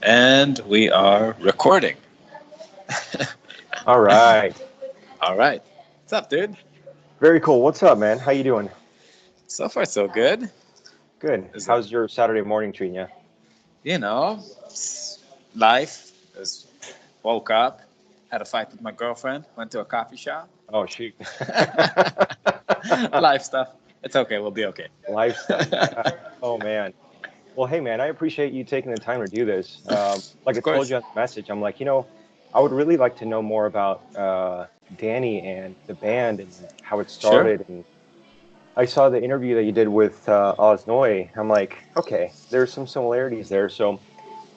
And we are recording. All right. All right. What's up, dude? Very cool. What's up, man? How you doing? So far, so good. Good. Is it, How's your Saturday morning treating you? you know, life. Is woke up, had a fight with my girlfriend, went to a coffee shop. Oh, shoot. Life stuff. It's okay. We'll be okay. Life stuff. Oh, man. Well, hey, man, I appreciate you taking the time to do this. Like I Of told course. you on the message, I'm like, I would really like to know more about Danny and the band and how it Sure. started. And I saw the interview that you did with Oznoy. I'm like, okay, there's some similarities there. So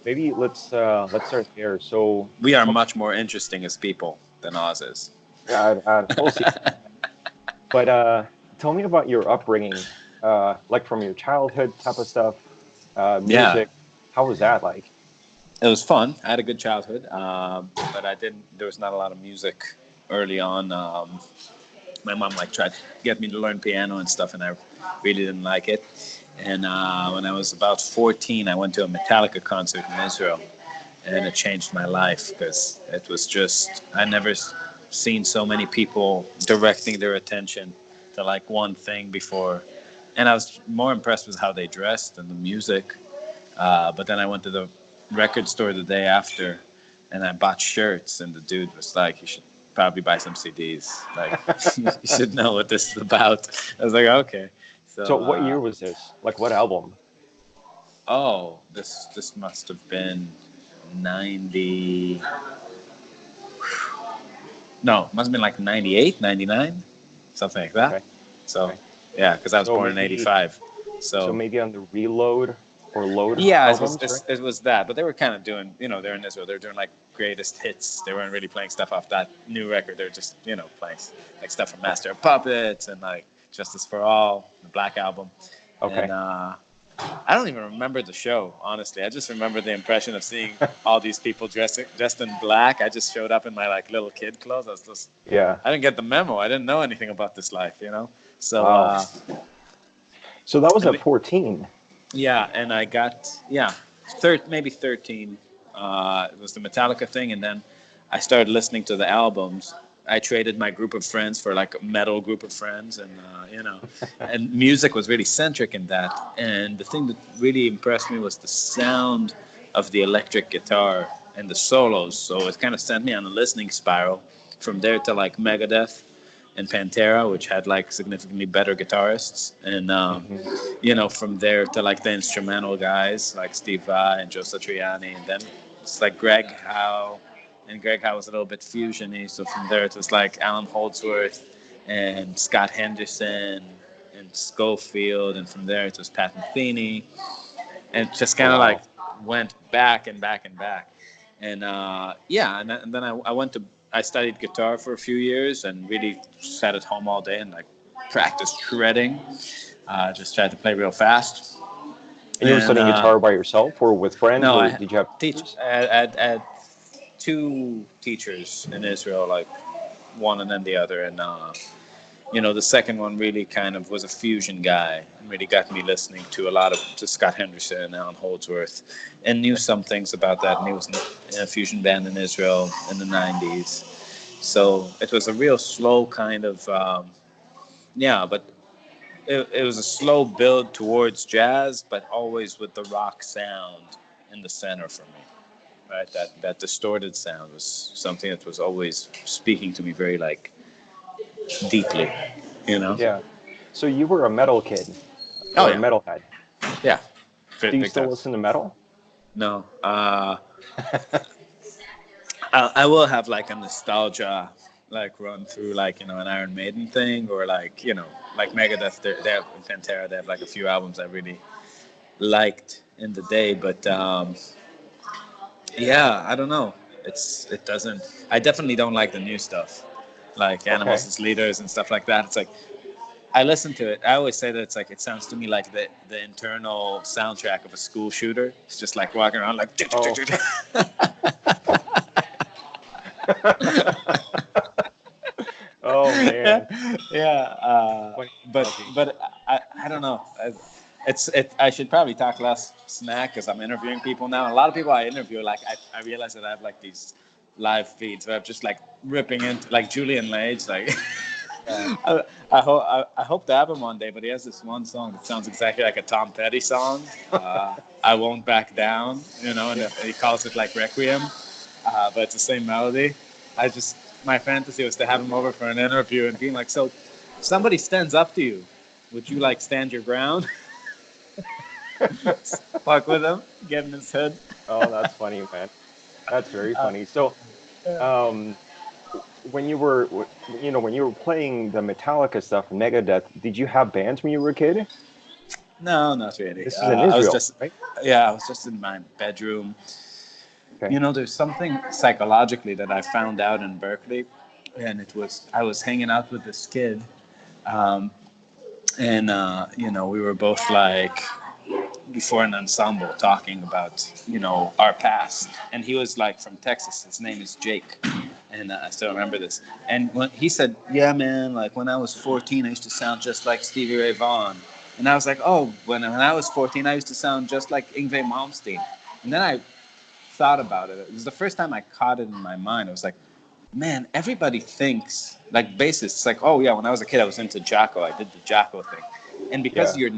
maybe let's start there. So We are tell much more interesting as people than Oz is. me, we'll see. But tell me about your upbringing, like from your childhood type of stuff, Yeah, music. How was that like? it was fun. I had a good childhood, but I didn't. There was not a lot of music early on. My mom like tried to get me to learn piano and stuff, and I really didn't like it. And when I was about 14, I went to a Metallica concert in Israel, and it changed my life because it was just I never seen so many people directing their attention to like one thing before, and I was more impressed with how they dressed and the music. But then I went to the record store the day after, and I bought shirts, and the dude was like, "You should probably buy some CDs. Like, you should know what this is about." I was like, "Okay." So So, what year was this? Like what album? this must have been 90. No, must have been like 98, 99, something like that. Okay, So, okay. yeah, because I was So born in maybe '85. so So maybe on the Reload or Load yeah, albums, right? it was that, but they were kind of doing, they're in Israel. They're doing like greatest hits. They weren't really playing stuff off that new record. They're just, playing like stuff from Master of Puppets and like Justice for All, the Black Album. And Okay. I don't even remember the show, honestly. I just remember the impression of seeing all these people dressed in black. I just showed up in my like little kid clothes. Yeah. I didn't get the memo. I didn't know anything about this life. So, Wow. So that was and at we, 14. yeah, and I got maybe 13. It was the Metallica thing, and then I started listening to the albums. I traded my group of friends for like a metal group of friends, and and music was really centric in that. And the thing that really impressed me was the sound of the electric guitar and the solos. So it kind of sent me on a listening spiral from there to like Megadeth and Pantera, which had like significantly better guitarists, and Hmm. from there to like the instrumental guys like Steve Vai and Joe Satriani, and then it's like Greg Howe, and Greg Howe was a little bit fusiony. So from there it was like Alan Holdsworth and Scott Henderson and Schofield, and from there it was Pat Metheny, and it just Oh, kind of like wow. went back and back and back. And yeah, and then I went to I studied guitar for a few years and really sat at home all day and like practiced shredding. Just tried to play real fast. And you were And studying guitar by yourself or with friends, no, or I did you have teach. teachers? I had two teachers in Israel, like one and then the other, and the second one really kind of was a fusion guy and really got me listening to a lot of to Scott Henderson and Alan Holdsworth, and knew some things about that. And he was in a fusion band in Israel in the '90s, so it was a real slow kind of but it was a slow build towards jazz, but always with the rock sound in the center for me. Right, that distorted sound was something that was always speaking to me very like deeply, you know. Yeah. So you were a metal kid Oh or a yeah, metalhead. yeah, Do you big still time. listen to metal? No, I will have like a nostalgia like run through like an Iron Maiden thing, or like like Megadeth. They have Pantera. They have like a few albums I really liked in the day, but yeah, I don't know. It doesn't. I definitely don't like the new stuff, like Animals Okay. as Leaders and stuff like that. It's like I listen to it. I always say that it's like it sounds to me like the internal soundtrack of a school shooter. It's just like walking around like. Oh. Oh yeah, man. yeah. Funny But analogy. but I don't know. I should probably talk less smack because I'm interviewing people now. And a lot of people I interview, like I realize that I have like these live feeds where I'm just like ripping into like Julian Lage, like. Yeah. I hope to have him one day, but he has this one song that sounds exactly like a Tom Petty song. I won't back down, you know, and Yeah. he calls it like Requiem, but it's the same melody. My fantasy was to have him over for an interview and being like, so, if somebody stands up to you, would you like stand your ground? Fuck with him, get in his head. Oh, that's funny, man. That's very funny. So, um, when you were, when you were playing the Metallica stuff, Megadeth, did you have bands when you were a kid? No, not really. This is in Israel, right? I was just in my bedroom. Okay. You know, there's something psychologically that I found out in Berkeley, and I was hanging out with this kid, um, and you know, we were both like before an ensemble talking about, you know, our past, and he was like from Texas. His name is Jake, and I still remember this. And when he said, "Yeah, man, like when I was 14, I used to sound just like Stevie Ray Vaughan," and I was like, "Oh, when I was 14, I used to sound just like Yngwie Malmsteen," and then I thought about it. It was the first time I caught it in my mind. I was like, man, everybody thinks, like bassists, like, oh yeah, when I was a kid, I was into Jacko. I did the Jacko thing. And because Yeah. you're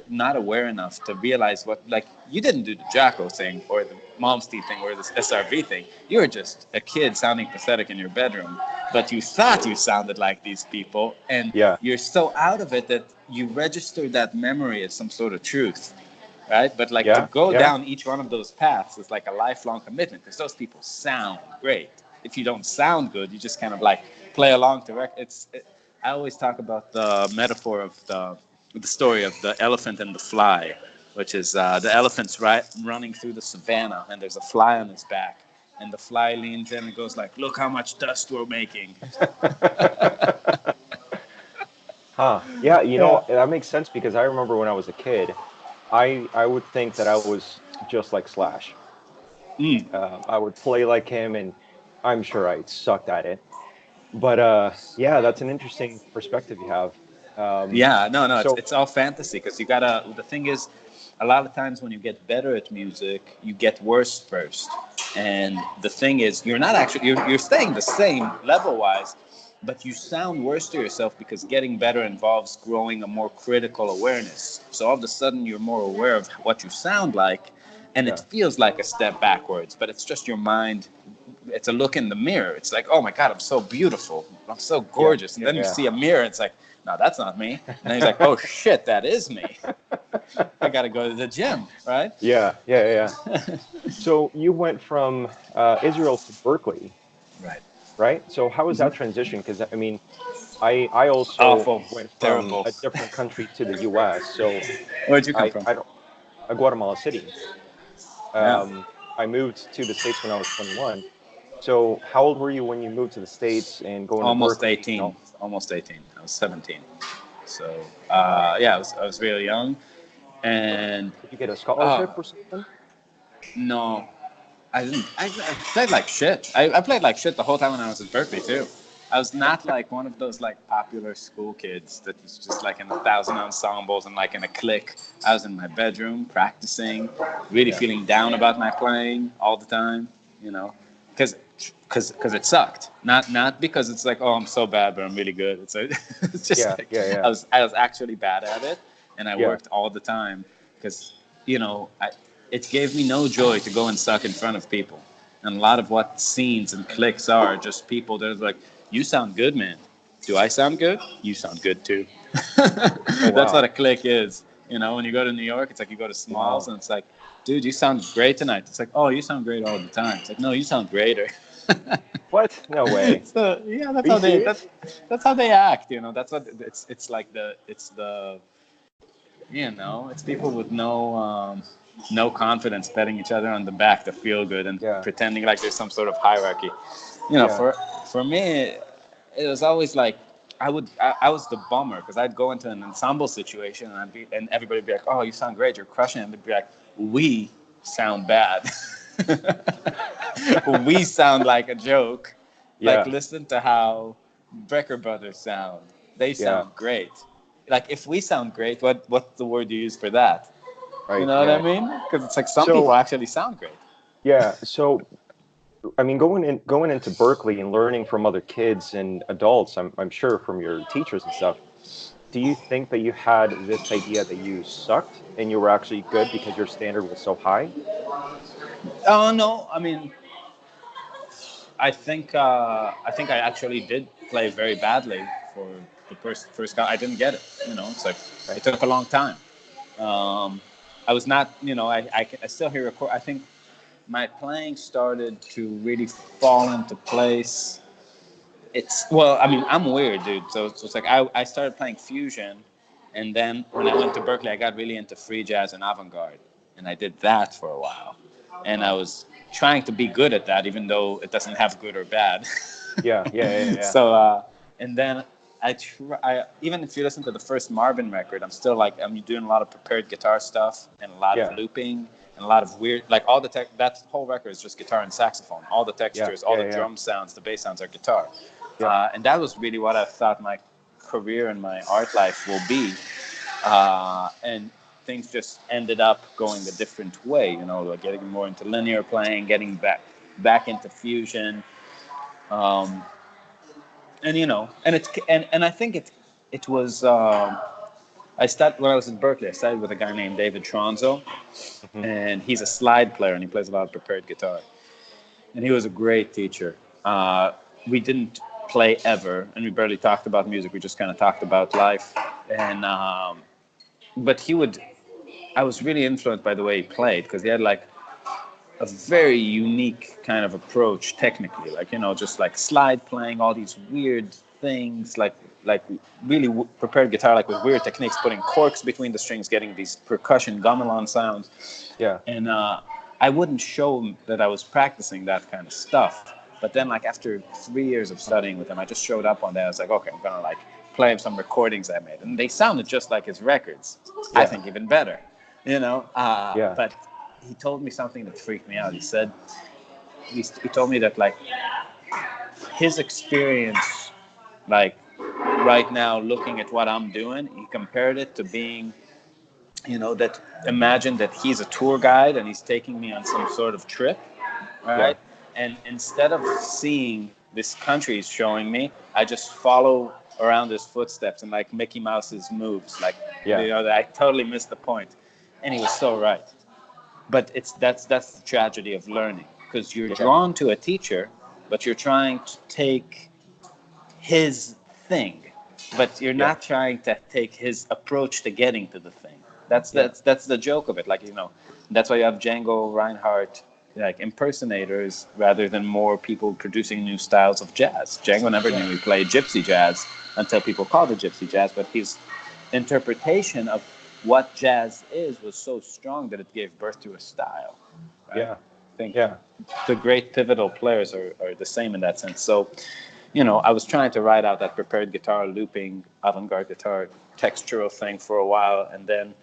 not aware enough to realize what, like, you didn't do the Jacko thing or the Malmsteen thing or the SRV thing. You were just a kid sounding pathetic in your bedroom, but you thought you sounded like these people, and Yeah. you're so out of it that you register that memory as some sort of truth, right? But like to Yeah. go Yeah. down each one of those paths is like a lifelong commitment because those people sound great. If you don't sound good, you just kind of like play along to I always talk about the metaphor of the story of the elephant and the fly, which is the elephant's running through the savannah and there's a fly on his back, and the fly leans in and goes like, "Look how much dust we're making." Huh. Yeah, Yeah. that makes sense because I remember when I was a kid, I would think that I was just like Slash. Mm. I would play like him, and I'm sure I sucked at it. But yeah, that's an interesting perspective you have. Um, Yeah, no, so it's all fantasy because you gotta. The thing is, a lot of times when you get better at music, you get worse first. And the thing is, you're not actually you're staying the same level wise, but you sound worse to yourself because getting better involves growing a more critical awareness. So all of a sudden, you're more aware of what you sound like, and it yeah, feels like a step backwards, but it's just your mind. It's a look in the mirror. It's like, oh my God, I'm so beautiful. I'm so yeah, gorgeous. And yeah, then you yeah. see a mirror. It's like, no, that's not me. And then he's like, oh shit, that is me. I got to go to the gym, right? Yeah, yeah, yeah. So you went from Israel to Berkeley, Right. right? So how was that transition? Because I mean, I also Awful. went from Terrible. a different country to the U.S. So Where'd you come from? I don't Guatemala City. Yeah. Um, I moved to the States when I was 21. So how old were you when you moved to the States and going to Almost Berkeley and 18. all? Almost 18. I was 17. So, Wow. yeah, I was really young. And, Did you get a uh, scholarship or something? no, I didn't. I played like shit. I played like shit the whole time when I was in Berkeley too. I was not like one of those like popular school kids that is just like in 1,000 ensembles and like in a clique. I was in my bedroom practicing, really Yeah. feeling down about my playing all the time. You know, because it sucked. Not because it's like, oh, I'm so bad, but I'm really good. It's just Yeah, like yeah, yeah, I was actually bad at it, and I yeah, worked all the time because, you know, it gave me no joy to go and suck in front of people. And a lot of what scenes and cliques are just people that are like, you sound good, man. Do I sound good? You sound good too. Oh That's what wow. a clique is. You know, when you go to New York, it's like you go to Smalls Wow. and it's like, dude, you sound great tonight. It's like, oh, you sound great all the time. It's like, no, you sound greater. What? No way. So yeah, Are you serious? that's how they act. You know, that's what it's like it's the you know, it's people with no confidence patting each other on the back to feel good and Yeah, pretending like there's some sort of hierarchy. You know, yeah, for me, it was always like I was the bummer because I'd go into an ensemble situation and everybody would be like, oh, you sound great, you're crushing it. And they'd be like, we sound bad. We sound like a joke. Like yeah, listen to how Brecker Brothers sound. They yeah, sound great. like if we sound great, what's the word you use for that? You Right. know what I Yeah. mean? Because it's like some people So actually sound great. yeah. So I mean, going into Berkeley and learning from other kids and adults, I'm sure from your teachers and stuff. Do you think that you had this idea that you sucked and you were actually good because your standard was so high? Oh no, I mean, I think I actually did play very badly for the first guy. I didn't get it. You know, it's like Right. it took a long time. Um, I was not, you know, I still hear record. I think my playing started to really fall into place. It's well, I mean, I'm weird, dude. So it's like I started playing fusion, and then when I went to Berkeley, I got really into free jazz and avant-garde, and I did that for a while, and I was trying to be good at that, even though it doesn't have good or bad. Yeah. Yeah. Yeah. Yeah. So and then even if you listen to the first Marbin record, I'm doing a lot of prepared guitar stuff and a lot of Yeah. looping and a lot of weird, like all the tech. That whole record is just guitar and saxophone. All the Yeah. textures, all Yeah. the Yeah. drum sounds, the bass sounds are guitar. Yeah. And that was really what I thought my career and my art life will be. And things just ended up going a different way, you know, like getting more into linear playing, getting back into fusion. Um, and you know, and I think it was I started when I was in Berkeley. I started with a guy named David Tronzo, Hmm. and he's a slide player and he plays a lot of prepared guitar. And he was a great teacher. We didn't play ever, and we barely talked about music. We just kind of talked about life. And but he would. I was really influenced by the way he played because he had like a very unique kind of approach technically, like you know, just like slide playing, all these weird things, like really prepared guitar, like with weird techniques, putting corks between the strings, getting these percussion gamelan sounds. Yeah. And I wouldn't show him that I was practicing that kind of stuff. But then, like after 3 years of studying with him, I just showed up one day. I was like, okay, I'm gonna like play some recordings I made, and they sounded just like his records. I Yeah. think even better, you know. Yeah. But he told me something that freaked me out. He said he told me that like his experience, like right now, looking at what I'm doing, he compared it to being, you know, that imagine that he's a tour guide and he's taking me on some sort of trip, Yeah. right? And instead of seeing this country he's showing me, I just follow around his footsteps and like Mickey Mouse's moves, like Yeah. you know, I totally missed the point. And he was so right. But that's the tragedy of learning because you're Yeah. drawn to a teacher, but you're trying to take his thing, but you're Yeah. not trying to take his approach to getting to the thing. That's Yeah. that's that's the joke of it. Like you know, that's why you have Django Reinhardt like impersonators rather than more people producing new styles of jazz. Django never Yeah. knew he played gypsy jazz until people called it gypsy jazz, but his interpretation of what jazz is was so strong that it gave birth to a style. Right? Yeah. I think Yeah. the great pivotal players are the same in that sense. So, you know, I was trying to write out that prepared guitar looping, avant-garde guitar textural thing for a while, and then,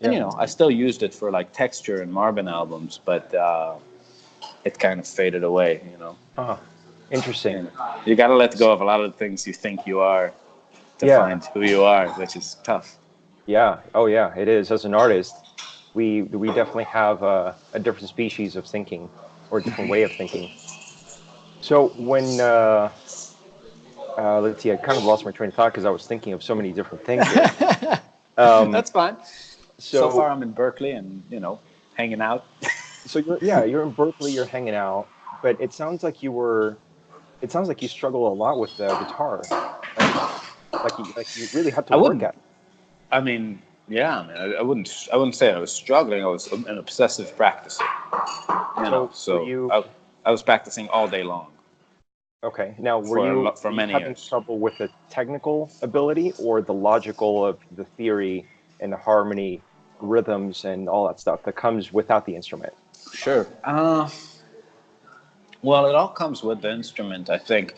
and Yeah. you know, I still used it for like texture and Marbin albums, but it kind of faded away. You know, Uh, Interesting. and you got to let go of a lot of the things you think you are to Yeah. find who you are, which is tough. Yeah. Oh, yeah. It is. As an artist, we definitely have a different species of thinking or a different way of thinking. So when let's see, I kind of lost my train of thought because I was thinking of so many different things here. Um, That's fine. So far, so I'm in Berkeley and you know, hanging out. so you're in Berkeley, you're hanging out, but it sounds like it sounds like you struggle a lot with the guitar, like you really had to I work wouldn't. at it. I mean, yeah. I mean, I wouldn't say I was struggling. I was an obsessive practicer. You know, So were so you I was practicing all day long okay? Now, for were you many having years. trouble with the technical ability or the logical of the theory and the harmony, rhythms, and all that stuff that comes without the instrument? Sure. Well, it all comes with the instrument, I think.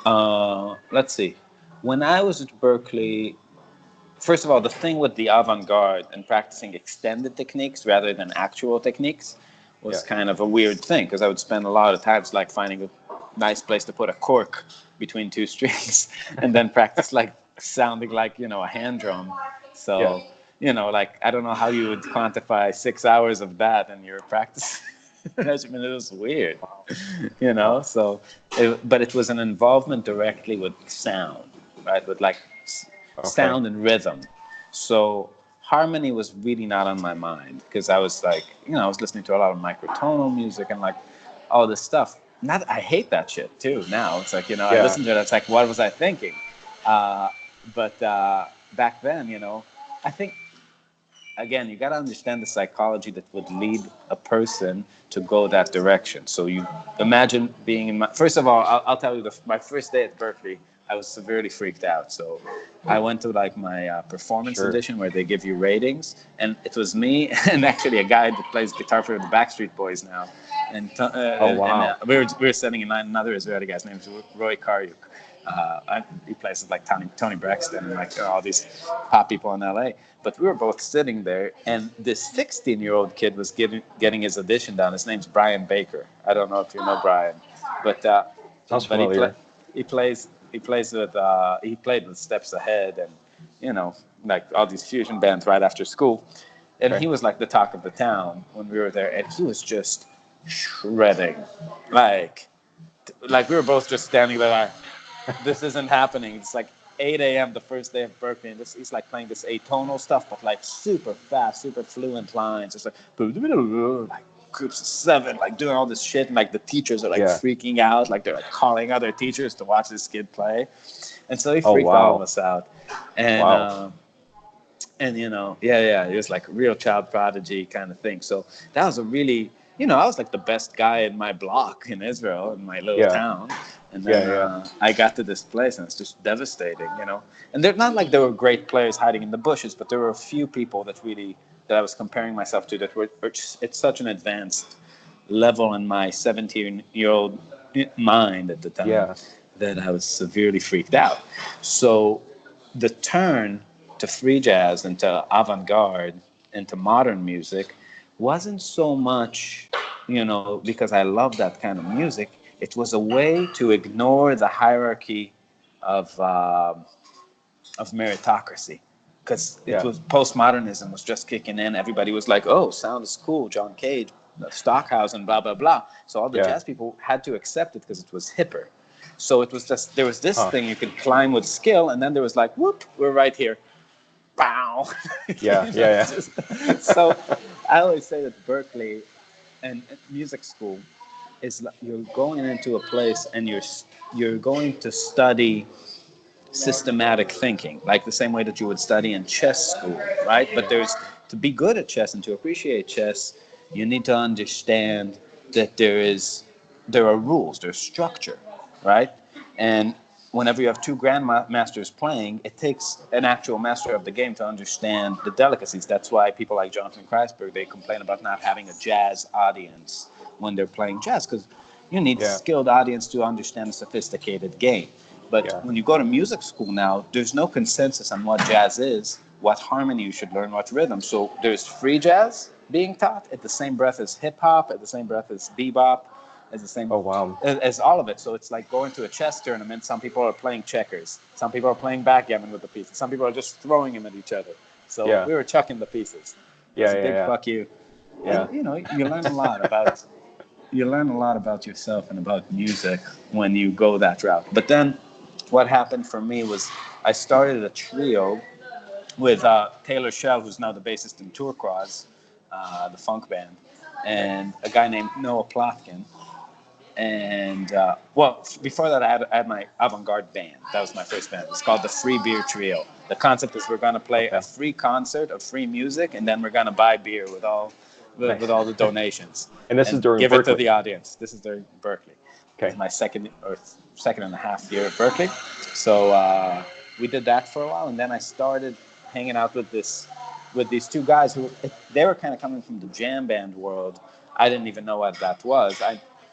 Let's see. When I was at Berkeley, first of all, the thing with the avant-garde and practicing extended techniques rather than actual techniques was Yeah. kind of a weird thing because I would spend a lot of times like finding a nice place to put a cork between two strings and then practice like sounding like, a hand drum. Yeah. So, like, I don't know how you would quantify 6 hours of that in your practice regimen. It was weird, Wow. Wow. so but it was an involvement directly with sound, right, with like Okay. sound and rhythm. So harmony was really not on my mind, because I was like, I was listening to a lot of microtonal music and like all this stuff. Not, I hate that shit too now. It's like, I Yeah. listen to it, it's like, what was I thinking? But back then, I think, again, you got to understand the psychology that would lead a person to go that direction. So you imagine being in my, first of all, I'll tell you, my first day at Berkeley, I was severely freaked out. So I went to like my performance Sure. edition where they give you ratings, and it was me and actually a guy that plays guitar for the Backstreet Boys now, Oh and wow. we were sitting in line. Another Israeli guy's name is Roy Karyuk. He plays with like Tony Braxton and like all these pop people in LA. But we were both sitting there, and this 16-year-old kid was getting his audition done. His name's Brian Baker. I don't know if you know Brian, but Sounds but familiar. he played with Steps Ahead and like all these fusion bands right after school, and Okay. he was like the talk of the town when we were there, and he was just shredding, like we were both just standing there like, this isn't happening. It's like 8 a.m. the first day of Berkeley, and he's like playing this atonal stuff, but like super fast, super fluent lines. It's like groups of seven, like doing all this shit, and like the teachers are like Yeah. freaking out, like they're like calling other teachers to watch this kid play, and so he Oh freaked all of wow. us out, and Wow. yeah, it was like a real child prodigy kind of thing. So that was a really, I was like the best guy in my block in Israel, in my little Yeah. town. And Yeah. then Yeah. I got to this place, and it's just devastating. And they're not like there were great players hiding in the bushes, but there were a few people that I was comparing myself to that were just, it's such an advanced level in my 17-year-old mind at the time Yeah. that I was severely freaked out. So the turn to free jazz and to avant-garde and to modern music wasn't so much, because I love that kind of music. It was a way to ignore the hierarchy of meritocracy, because it Yeah. was postmodernism was just kicking in. Everybody was like, "Oh, sound is cool, John Cage, Stockhausen, blah blah blah." So all the Yeah. jazz people had to accept it because it was hipper. So it was just, there was this Huh. thing you could climb with skill, and then there was like, "Whoop, we're right here." Bow. Yeah. Yeah. So Yeah. I always say that Berkeley and music school is like you're going into a place and you're going to study systematic thinking, like the same way that you would study in chess school, right? But to be good at chess and to appreciate chess, you need to understand that there are rules, there's structure, right? And whenever you have two grandmasters playing, it takes an actual master of the game to understand the delicacies. That's why people like Jonathan Kreisberg, they complain about not having a jazz audience when they're playing jazz, because you need Yeah. skilled audience to understand a sophisticated game. But Yeah. when you go to music school now, there's no consensus on what jazz is, what harmony you should learn, what rhythm. So there's free jazz being taught at the same breath as hip hop, at the same breath as bebop, as the same Oh wow. as all of it. So it's like going to a chess tournament. Some people are playing checkers. Some people are playing backgammon with the pieces. Some people are just throwing them at each other. So Yeah. we were chucking the pieces. It was Yeah. a big Yeah. fuck you. Yeah. And you learn a lot about yourself and about music when you go that route. But then what happened for me was I started a trio with Taylor Shell, who's now the bassist in Turquoise, the funk band, Okay. and a guy named Noah Plotkin. And before that, I had my avant-garde band. That was my first band. It's called the Free Beer Trio. The concept is we're going to play a Okay. free concert of free music, and then we're going to buy beer with all Nice. the donations And this is and during give it to Berkeley. the audience. This is during Berkeley. This is Okay. my second and a half year at Berkeley. So we did that for a while, and then I started hanging out with these two guys who they were kind of coming from the jam band world. I didn't even know what that was.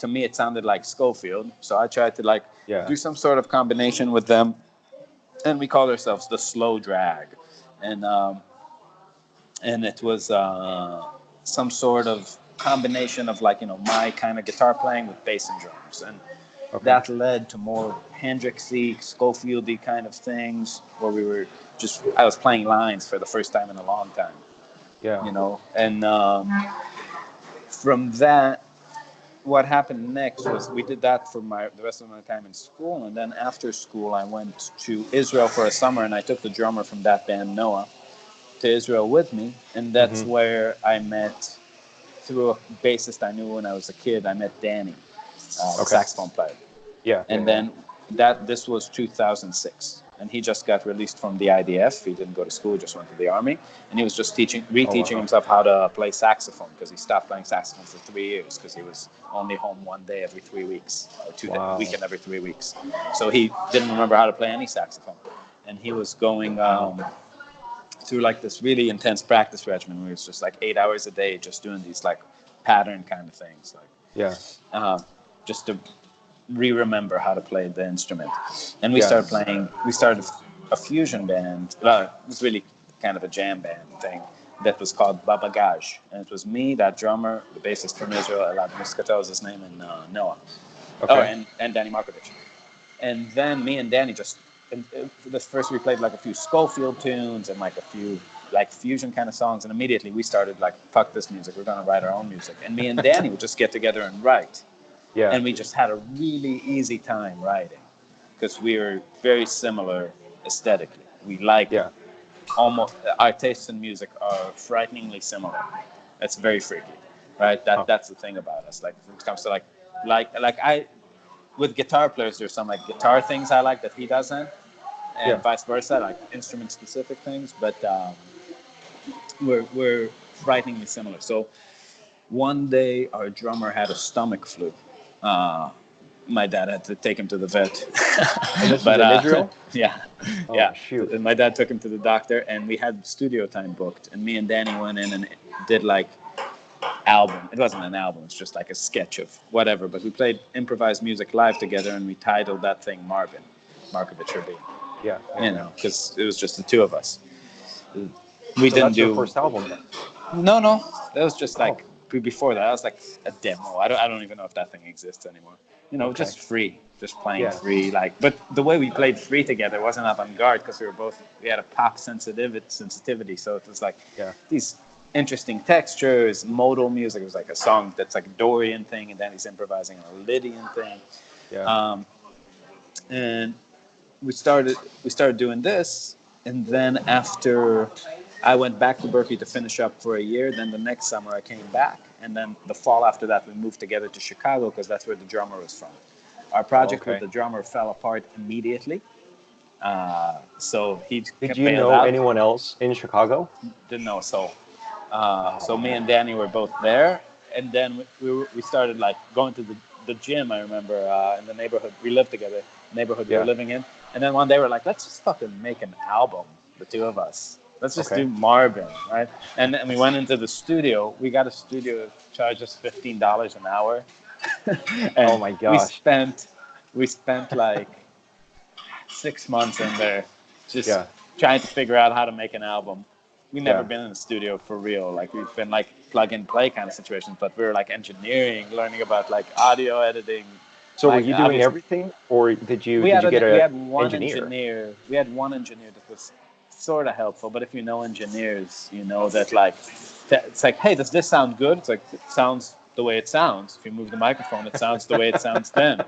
To me, it sounded like Schofield, so I tried to like Yeah. do some sort of combination with them, and we called ourselves the Slow Drag, and it was some sort of combination of like my kind of guitar playing with bass and drums, Okay. That led to more Hendrixy, Schofieldy kind of things, where I was playing lines for the first time in a long time, Yeah. and from that, what happened next was we did that for the rest of my time in school, and then after school I went to Israel for a summer, and I took the drummer from that band, Noah, to Israel with me, and that's Hmm. where I met, through a bassist I knew when I was a kid, I met Dani, the Okay. saxophone player. Yeah. Yeah. And Yeah. then this was 2006, and he just got released from the IDF. He didn't go to school, just went to the army, and he was just Oh reteaching wow. himself how to play saxophone, because he stopped playing saxophone for 3 years because he was only home one day every 3 weeks, or Wow. weekend every 3 weeks. So he didn't remember how to play any saxophone, and he was going Wow. through like this really intense practice regimen where it was just like 8 hours a day, just doing these like pattern kind of things, like Yeah. just to remember how to play the instrument. And we Yeah. started playing. We started a fusion band. Well, it was really kind of a jam band thing that was called Babagaj, and it was me, that drummer, the bassist from Israel, Elad Muscatel is his name, and Noah. Oh, Okay. and Danny Markovich. And then me and Danny just, the first we played like a few Schofield tunes and like a few like fusion kind of songs, and immediately we started like, fuck this music, we're gonna write our own music. And me and Danny would just get together and write, Yeah. and we just had a really easy time writing because we were very similar aesthetically. We like Yeah. almost, our tastes in music are frighteningly similar. It's very freaky, right? Huh. That's the thing about us. Like when it comes to like I, with guitar players, there's some like guitar things I like that he doesn't, and Yeah. vice versa, like instrument specific things. But we're frighteningly similar. So one day our drummer had a stomach flu. Uh, my dad had to take him to the vet. And this was But in Israel? yeah, Oh yeah. shoot. And my dad took him to the doctor, and we had studio time booked. And me and Danny went in and did like album. It wasn't an album. It's just like a sketch of whatever. But we played improvised music live together, and we titled that thing Marbin, Markovich Rabin. Yeah. Yeah. Yeah. Because it was just the two of us. We So didn't that's your do. first album then? No. That was just Oh. like before that. That was like a demo. I don't even know if that thing exists anymore. Okay. Just free, just playing Yeah. free. Like, but the way we played free together wasn't avant-garde because we had a pop sensitivity. So it was like Yeah. these interesting textures, modal music. It was like a song that's like a Dorian thing, and then he's improvising a Lydian thing. Yeah. Um, and we started doing this, and then after I went back to Berkeley to finish up for a year, then the next summer I came back, and then the fall after that we moved together to Chicago because that's where the drummer was from. Our Oh, project with okay. the drummer fell apart immediately, so he Did you bailed know out. anyone else in Chicago? Didn't know a soul. Oh So me man. and Danny were both there, and then we started like going to the gym. I remember in the neighborhood we lived together, neighborhood we were Yeah. living in, and then one day we're like, let's just fucking make an album, the two of us. Let's just do Okay. Marbin, right? And then we went into the studio. We got a studio that charged us $15 an hour, Oh and my we gosh. spent we spent like 6 months in there just Yeah. trying to figure out how to make an album. We never Yeah. been in the studio for real. Like we've been like plug and play kind of situations, but we were like engineering, learning about like audio editing. So were Like you doing obviously, everything, or we did had you get we a had one engineer? engineer. We had one engineer that was sort of helpful. But if you know engineers, you know that like it's like, hey, does this sound good? It's like it sounds the way it sounds. If you move the microphone, it sounds the way it sounds then.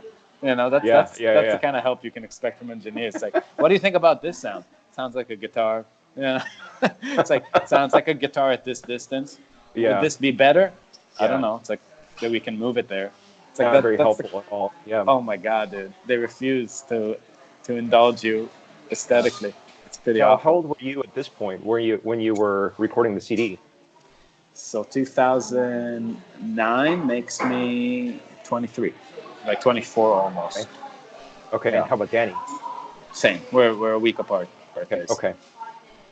That's Yeah. that's Yeah. that's the Yeah. kind of help you can expect from engineers. It's like, what do you think about this sound? Sounds like a guitar. Yeah, it's like sounds like a guitar at this distance. Would Yeah. this be better? I don't Yeah. know. It's like that we can move it there. It's like Not that. very That's the. helpful at all. Yeah. Oh my god, dude! They refuse to indulge you aesthetically. It's pretty How awful. old were you at this point? Were you when you were recording the CD? So 2009 makes me 23, like 24 almost. Okay. Okay. And Yeah, how about Danny? same. We're a week apart, Okay. birthdays. Okay.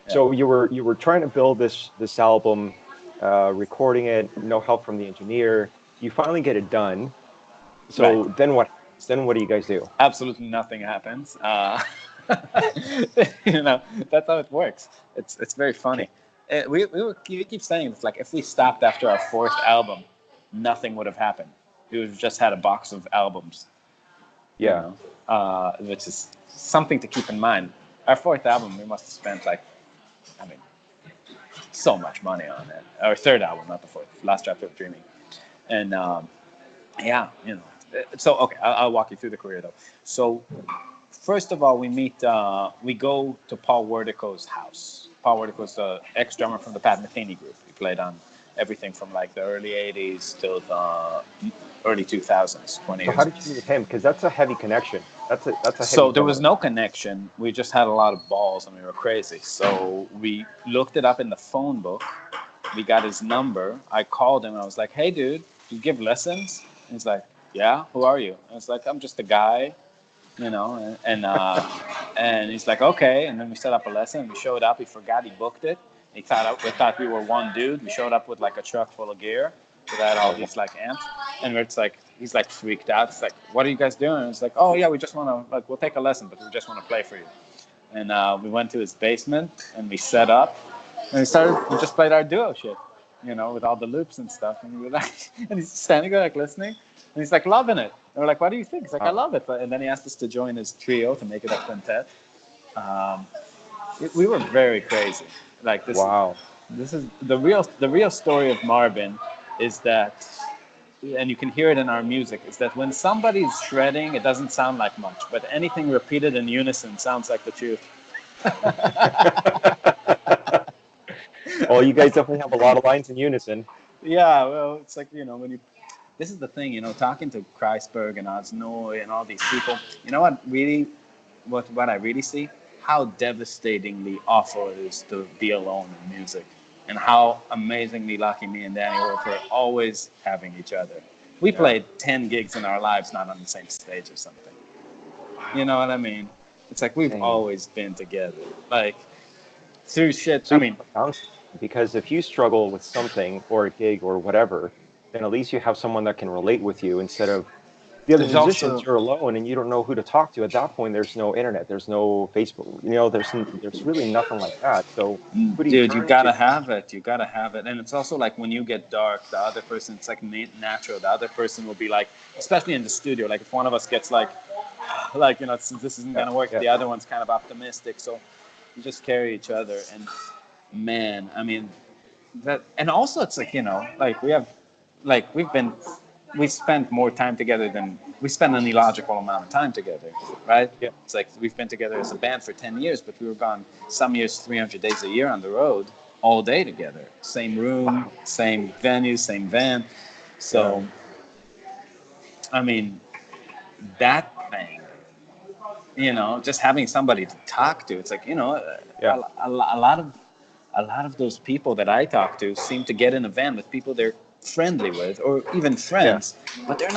Yeah, So you were trying to build this album, recording it, no help from the engineer. You finally get it done. right. So then what happens? Then what do you guys do? Absolutely nothing happens. You know, that's how it works. It's very funny. We keep saying it's like if we stopped after our fourth album, nothing would have happened. We would have just had a box of albums. you Yeah. know, which is something to keep in mind. Our fourth album, we must have spent like, I mean, so much money on it. Our third album, not the fourth, Last Chapter of Dreaming. And yeah, So, okay, I'll walk you through the career though. So, first of all, we go to Paul Werdico's house. Paul Werdico's the ex-drummer from the Pat Metheny group. He played on everything from like the early 80s till the early 2000s, 20 So years. how did you meet him? Because that's a heavy connection. That's a heavy So there was commitment. no connection. We just had a lot of balls and we were crazy. So we looked it up in the phone book. We got his number. I called him. I was like, "Hey, dude, you give lessons?" And he's like, "Yeah. Who are you?" And I was like, "I'm just a guy, and he's like, "Okay." And then we set up a lesson. We showed up. He forgot he booked it. We thought we were one dude. We showed up with like a truck full of gear. So that all Oh, wow. these like amps, and it's like he's like freaked out. It's like, "What are you guys doing?" And it's like, "Oh yeah, we just want to like we'll take a lesson, but we just want to play for you." And we went to his basement and we set up and we just played our duo shit, with all the loops and stuff. And we were like, and he's standing there like listening, and he's like loving it. And we're like, "What do you think?" He's like, "I Wow. love it." And then he asked us to join his trio to make it a quintet. Um, we were very crazy. Like Wow. this is the real story of Marbin is that, and you can hear it in our music, is that when somebody's shredding, it doesn't sound like much, but anything repeated in unison sounds like the truth. Well, you guys definitely have a lot of lines in unison. Yeah, well, it's like, when you, this is the thing, talking to Kreisberg and Osnoy and all these people, you know what I really see? How devastatingly awful it is to be alone in music. And how amazingly lucky me and Danny were for always having each other. We Yeah. played 10 gigs in our lives, not on the same stage or something. You Wow. know what I mean? It's like we've Dang. always been together. Like, through shit. So I you mean, have a bounce because if you struggle with something or a gig or whatever, then at least you have someone that can relate with you instead of the other there's musicians, also you're alone and you don't know who to talk to. At that point, there's no internet, there's no Facebook, there's really nothing like that. So who do you Dude, you turn to? gotta have it. You gotta have it. And it's also like when you get dark, the other person, it's like natural. The other person will be like, especially in the studio, like if one of us gets like, this isn't Yeah, gonna work, yeah, the other one's kind of optimistic. So you just carry each other. And man, I mean, and also it's like, like we spent more time together than we spent an illogical amount of time together, right? yeah. It's like we've been together as a band for 10 years, but we were gone some years 300 days a year on the road all day together, same room, Wow. same venue, same van. Yeah, So I mean, that thing, just having somebody to talk to, it's like, yeah, a lot of those people that I talk to seem to get in a van with people they're friendly with or even yeah. friends, but they're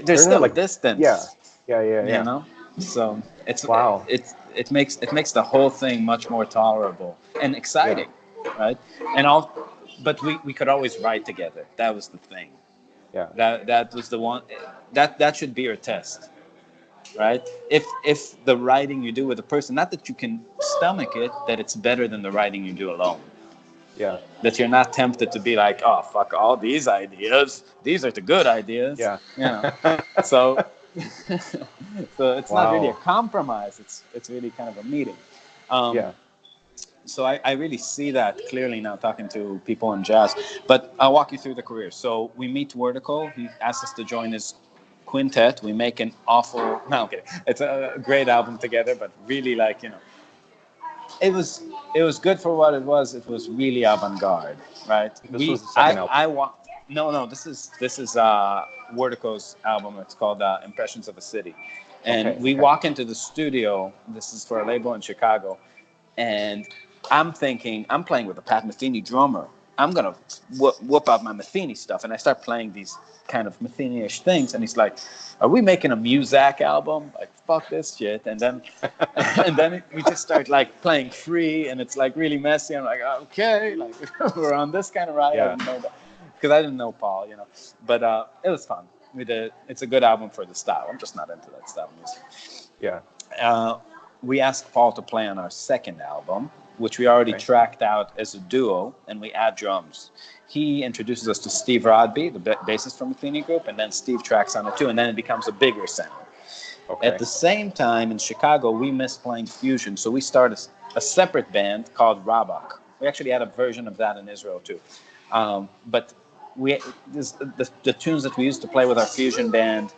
They're not still like, yeah, distanced, yeah, yeah, you yeah. know. So Wow. it makes the whole thing much more tolerable and Yeah, exciting, right? And all, but we could always write together. That was the thing. yeah. That was the one. That should be your test, right? If the writing you do with a person, not that you can stomach it, that it's better than the writing you do alone. Yeah, That you're not tempted to be like, oh fuck all these ideas. These are the good ideas, yeah. So so it's not really a Wow. compromise. It's really kind of a meeting. Um, Yeah. so I really see that clearly now talking to people in jazz. But I'll walk you through the career. So we meet Vertical. He asked us to join his quintet. We make an awful. No, okay, it's a great album together, but really like it was good for what it was. It was really avant-garde, right? This was the second album. I want no. This is Vertico's album. It's called Impressions of a City, and Okay, we okay. walk into the studio. This is for a label in Chicago, and I'm thinking I'm playing with a Pat Metheny drummer. I'm gonna whoop out my Metheny stuff, and I start playing these kind of Metheny-ish things, and he's like, "Are we making a Muzak album? Like, fuck this shit!" And then, and then we just start like playing free, and it's like really messy. I'm like, okay, like we're on this kind of ride. I Yeah, didn't know that because I didn't know Paul. But it was fun. We did. It's a good album for the style. I'm just not into that style of music. yeah. Uh, we asked Paul to play on our second album, which we already Okay. tracked out as a duo, and we add drums. He introduces us to Steve Rodby, the bassist from the Athenian group, and then Steve tracks on it too, and then it becomes a bigger sound. At Okay. the same time, in Chicago, we missed playing fusion, so we started a separate band called Rabak. We actually had a version of that in Israel too. But the tunes that we used to play with our fusion band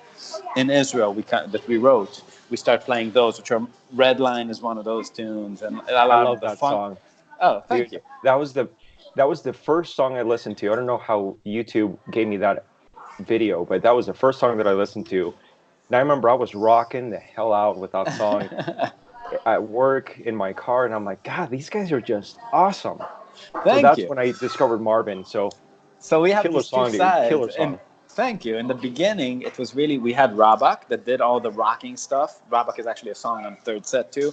in Israel, that we wrote, we start playing those, which are Red Line is one of those tunes, and a I lot love of the that funk. song. Oh, thank Dude, you. that was the first song I listened to. I don't know how YouTube gave me that video, but that was the first song that I listened to. And I remember I was rocking the hell out with that song at work in my car, and I'm like, God, these guys are just awesome. So Thank that's you. when I discovered Marbin. So So we have killer these two song, dude. sides, Killer and song. thank you. In the beginning, it was really we had Rabak that did all the rocking stuff. Rabak is actually a song on third set too,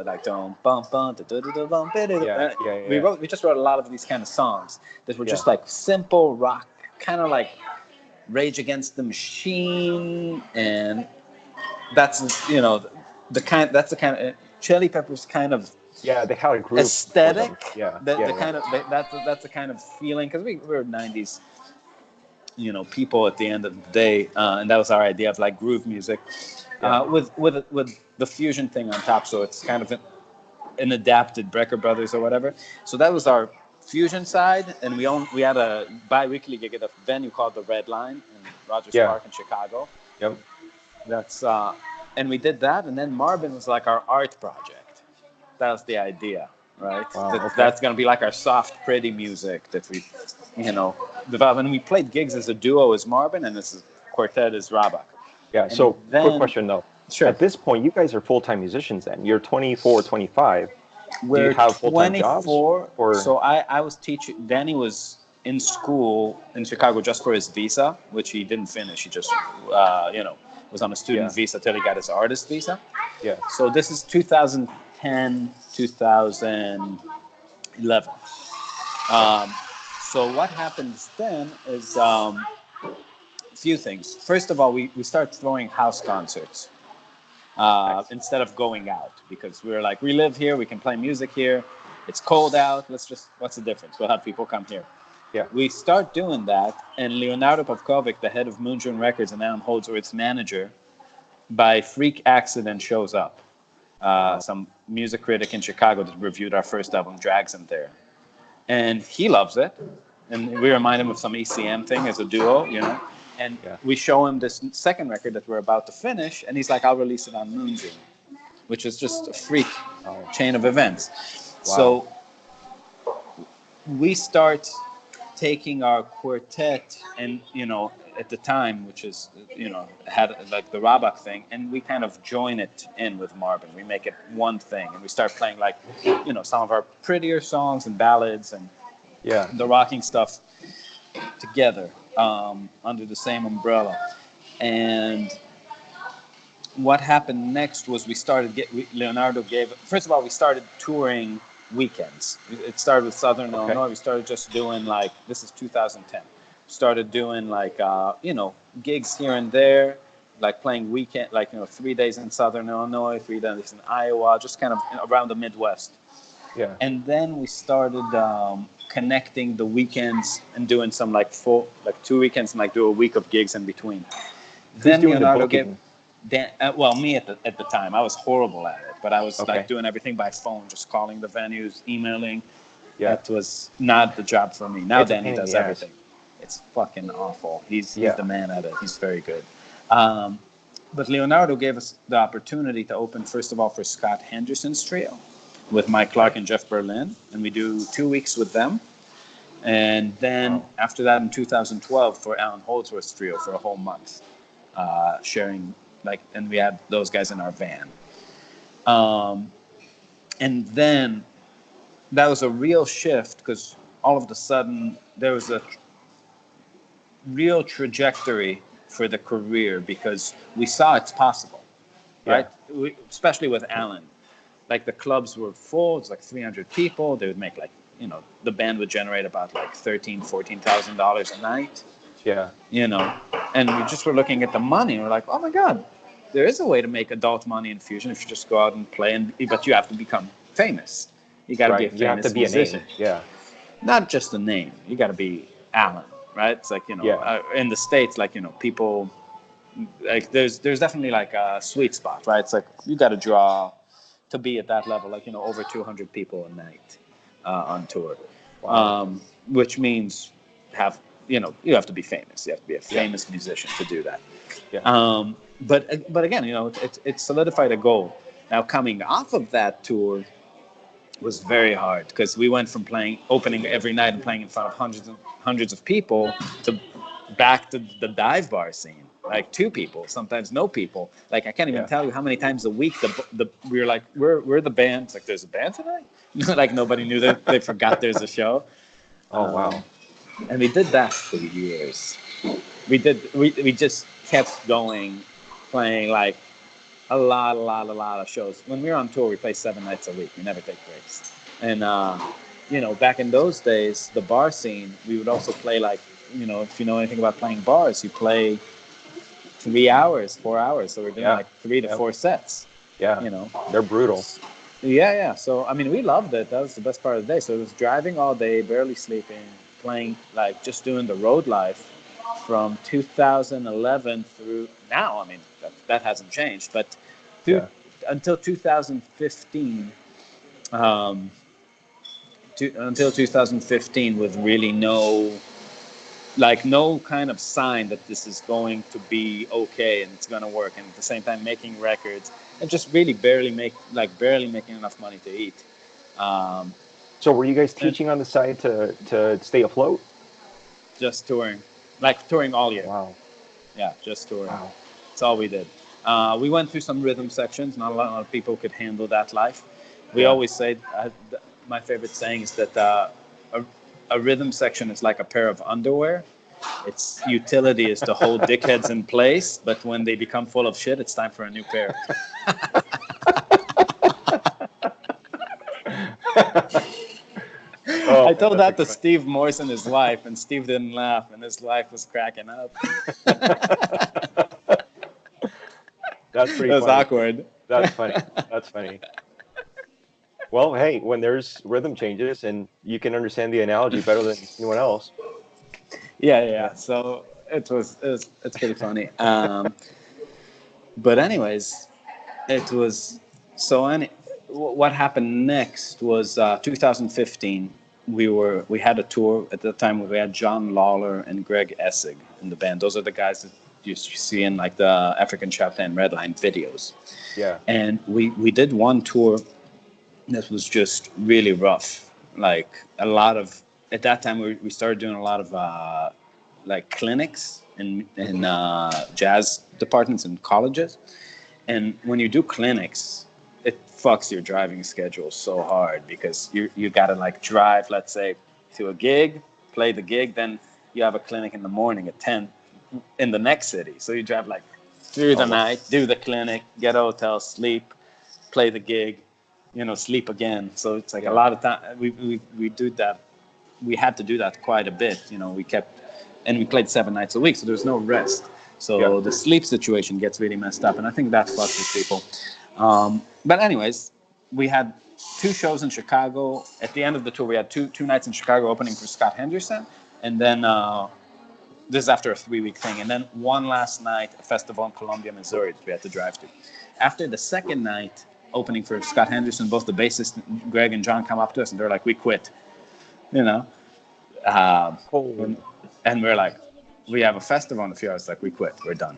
like don't bump bump da, da, da, da, bump, da, da, Yeah, da. yeah, yeah, We just wrote a lot of these kind of songs that were yeah. just like simple rock, kind of like Rage Against the Machine, and that's that's the kind of Chili Peppers kind of Yeah, they had a groove for them. aesthetic. Yeah, The, yeah, the yeah, kind of that's the kind of feeling because we were '90s, people at the end of the day, and that was our idea of like groove music, yeah, with the fusion thing on top. So it's kind of an adapted Brecker Brothers or whatever. So that was our fusion side, and we had a bi-weekly gig at a venue called the Red Line in Rogers yeah. Park in Chicago. Yep. That's and we did that, and then Marbin was like our art project. That was the idea, right? Wow. Okay. That's gonna be like our soft, pretty music that we, develop. And we played gigs as a duo as Marbin, and as a quartet as Rabak. Yeah. And So, quick then, question though. sure, At this point, you guys are full-time musicians then. You're 24, 25. Do you we're have full-time jobs 24. or So I was teaching. Danny was in school in Chicago just for his visa, which he didn't finish. He just, was on a student yeah, visa till he got his artist visa. yeah. So this is 2010, 2011. Um, so what happens then is a few things. First of all, we start throwing house concerts Nice. instead of going out because we were like, we live here, we can play music here. It's cold out. What's the difference? We'll have people come here. Yeah. We start doing that, and Leonardo Pavkovic, the head of Moonshine Records and Alan Holdsworth's manager, by freak accident shows up. Wow. Some music critic in Chicago that reviewed our first album drags him there. And he loves it. And we remind him of some ECM thing as a duo. And Yeah. we show him this second record that we're about to finish, and he's like, I'll release it on Moonshine, which is just a freak Oh, chain of events. wow. So we start taking our quartet and at the time, which is had like the Rabak thing, and we kind of join it in with Marbin. We make it one thing, and we start playing like some of our prettier songs and ballads and Yeah. the rocking stuff together under the same umbrella. And what happened next was Leonardo gave. First of all, we started touring weekends. It started with Southern Okay. Illinois. We started just doing like, this is 2010. Started doing like gigs here and there, like playing weekend, like 3 days in Southern Illinois, 3 days in Iowa, just kind of around the Midwest. Yeah. And then we started connecting the weekends and doing some like 2 weekends and like do a week of gigs in between. Who's Then doing the Leonardo booking? me at the time, I was horrible at it, but I was Okay. like doing everything by phone, just calling the venues, emailing. Yeah. That was not the job for me. Now It's a Danny pain in does the ass. everything. It's fucking awful. He's Yeah. the man at it. He's very good. But Leonardo gave us the opportunity to open first of all for Scott Henderson's trio with Mike Clark and Jeff Berlin, and we do 2 weeks with them. And then Wow. after that, in 2012, for Alan Holdsworth's trio for a whole month, sharing and we had those guys in our van. And then that was a real shift because all of a sudden there was a real trajectory for the career because we saw it's possible, right? Yeah. Especially with Alan. Like the clubs were full, it's like 300 people. They would make the band would generate about like $14,000 a night. Yeah. And we just were looking at the money and we're like, oh my God, there is a way to make adult money in fusion if you just go out and play, but you have to become famous. You got to be a Right. You have to famous be a musician. name. Yeah. Not just a name. You got to be Alan, right? It's like, Yeah. in the States, like, people, like, there's definitely like a sweet spot, right? It's like you got to draw to be at that level, like, over 200 people a night on tour, Wow. which means have, you have to be famous. You have to be a Yeah. famous musician to do that. Yeah. But again, it solidified a goal. Now, coming off of that tour was very hard because we went from opening every night and playing in front of hundreds of people to back to the dive bar scene. Like two people, sometimes no people. Like I can't even Yeah. tell you how many times a week we were like, we're the band. It's like, there's a band tonight. Like nobody knew that they forgot there's a show. Oh wow. And we did that for years. We just kept going, playing like a lot of shows. When we were on tour, we play 7 nights a week. We never take breaks. And back in those days, the bar scene, we would also play like, if you know anything about playing bars, you play 3 hours, 4 hours. So we're doing Yeah. like 3 to 4 sets. Yeah. You know. They're brutal. Yeah. So I mean, we loved it. That was the best part of the day. So it was driving all day, barely sleeping, playing, like just doing the road life from 2011 through now. I mean, that hasn't changed, but through, Yeah. until 2015, until 2015, with really no kind of sign that this is going to be okay and it's going to work, and at the same time making records and just really barely making enough money to eat. Um, So were you guys and teaching on the side to stay afloat? just touring, like touring all year. Wow. Yeah, just touring. Wow. That's all we did. We went through some rhythm sections. Not a lot of people could handle that life. We Yeah. always say, my favorite saying is that a rhythm section is like a pair of underwear. Its utility is to hold dickheads in place, but when they become full of shit, it's time for a new pair. Oh, I told that's that to exciting. Steve Morse and his wife, and Steve didn't laugh, and his wife was cracking up. That's It pretty was funny. awkward. That's funny. That's funny. Well, hey, when there's rhythm changes and you can understand the analogy better than anyone else. Yeah. Yeah. So it's pretty funny. But anyways, it was so. What happened next was 2015. We had a tour at the time where we had John Lawler and Greg Essig in the band. Those are the guys that you see in like the African Chaplain Redline videos. Yeah. And we did one tour that was just really rough. Like a lot of at that time we started doing a lot of like clinics in jazz departments in colleges. And when you do clinics, it fucks your driving schedule so hard because you gotta like drive, let's say, to a gig, play the gig, then you have a clinic in the morning at 10 in the next city. So you drive like through Oh the wow. night, do the clinic, get a hotel, sleep, play the gig, sleep again. So it's like a Yeah. lot of time. We do that. We had to do that quite a bit. We kept, and we played 7 nights a week, so there's no rest. Yeah. So the sleep situation gets really messed up, and I think that fucks with people. But anyways, we had 2 shows in Chicago. At the end of the tour, we had two nights in Chicago opening for Scott Henderson, and then this is after a 3-week thing, and then one last night, a festival in Columbia, Missouri that we had to drive to. After the second night opening for Scott Henderson, both the bassist Greg and John come up to us and they're like, "We quit," you know. Oh. And we're like, "We have a festival in a few hours." Like, "We quit. We're done."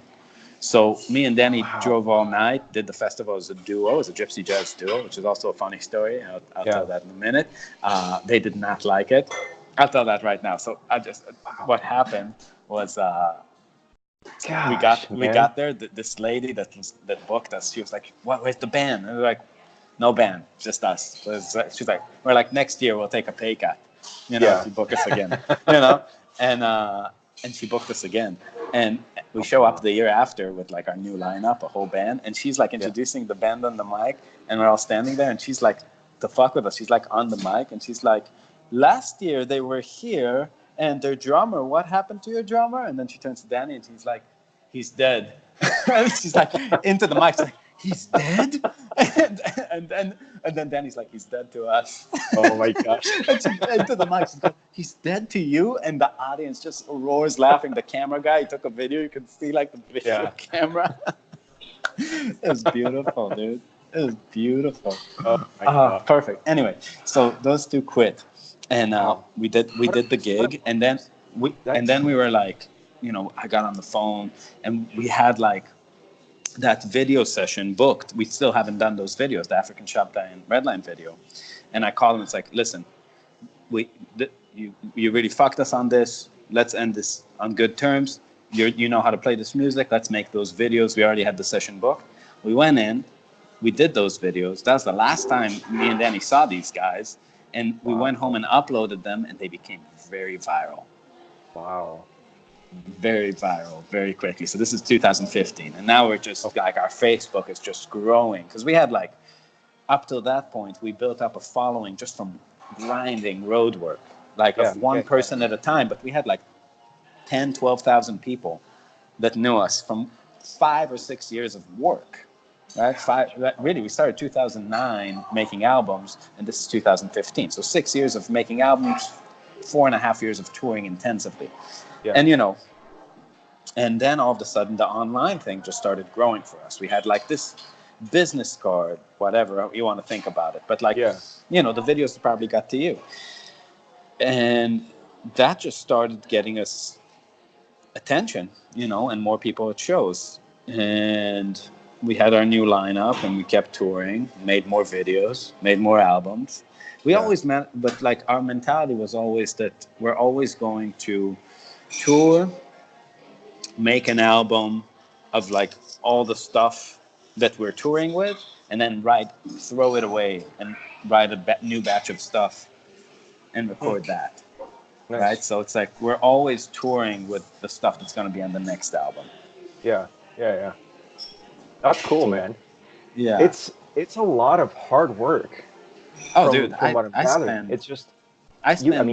So me and Danny Wow. drove all night, did the festival as a duo, as a gypsy jazz duo, which is also a funny story. I'll Yeah. tell that in a minute. They did not like it. I'll tell that right now. So what happened was Gosh, we man. got there. This lady that booked us, she was like, Where's the band?" And we're like, "No band, just us." So she's like, "We're like, next year we'll take a pay cut, Yeah. if you book us again, you know." And she booked us again, and we show up the year after with like our new lineup, a whole band, and she's like Yeah. introducing the band on the mic, and we're all standing there, and she's like, to fuck with us, she's like on the mic, and she's like, "Last year they were here, and their drummer, what happened to your drummer?" And then she turns to Danny, and she's like, "He's dead." And she's like into the mic, she's like, he's dead. And then Danny's like, he's dead to us. Oh my gosh. And to the mic, she's going, he's dead to you, and the audience just roars laughing. The camera guy, he took a video. You can see like the visual camera. It was beautiful, dude. It was beautiful. Oh my God. Perfect. Anyway, so those two quit, and we did the gig, and then we were like, I got on the phone, and we had like that video session booked. We still haven't done those videos, the African Shop Day and Redline video, and I called him. It's like, listen, you really fucked us on this. Let's end this on good terms. You know how to play this music. Let's make those videos. We already had the session booked. We went in. We did those videos. That was the last time me and Danny saw these guys. And we went home and uploaded them, and they became very viral. Wow. Very viral, very quickly. So this is 2015. And now we're just like, our Facebook is just growing. Because we had like, up till that point, we built up a following just from grinding road work. Like of one person at a time. But we had like 10, 12,000 people that knew us from 5 or 6 years of work. Right? Really, we started 2009 making albums, and this is 2015. So 6 years of making albums, 4.5 years of touring intensively. Yeah. And, and then all of a sudden the online thing just started growing for us. We had like this business card, whatever you want to think about it. But like, the videos probably got to you. And that just started getting us attention, and more people at shows. And we had our new lineup, and we kept touring, made more videos, made more albums. We always but like our mentality was always that we're always going to tour, make an album of like all the stuff that we're touring with, and then throw it away and write a new batch of stuff and record that. Nice. Right? So it's like we're always touring with the stuff that's going to be on the next album. Yeah. That's cool, man. Yeah. It's a lot of hard work. Dude, I spend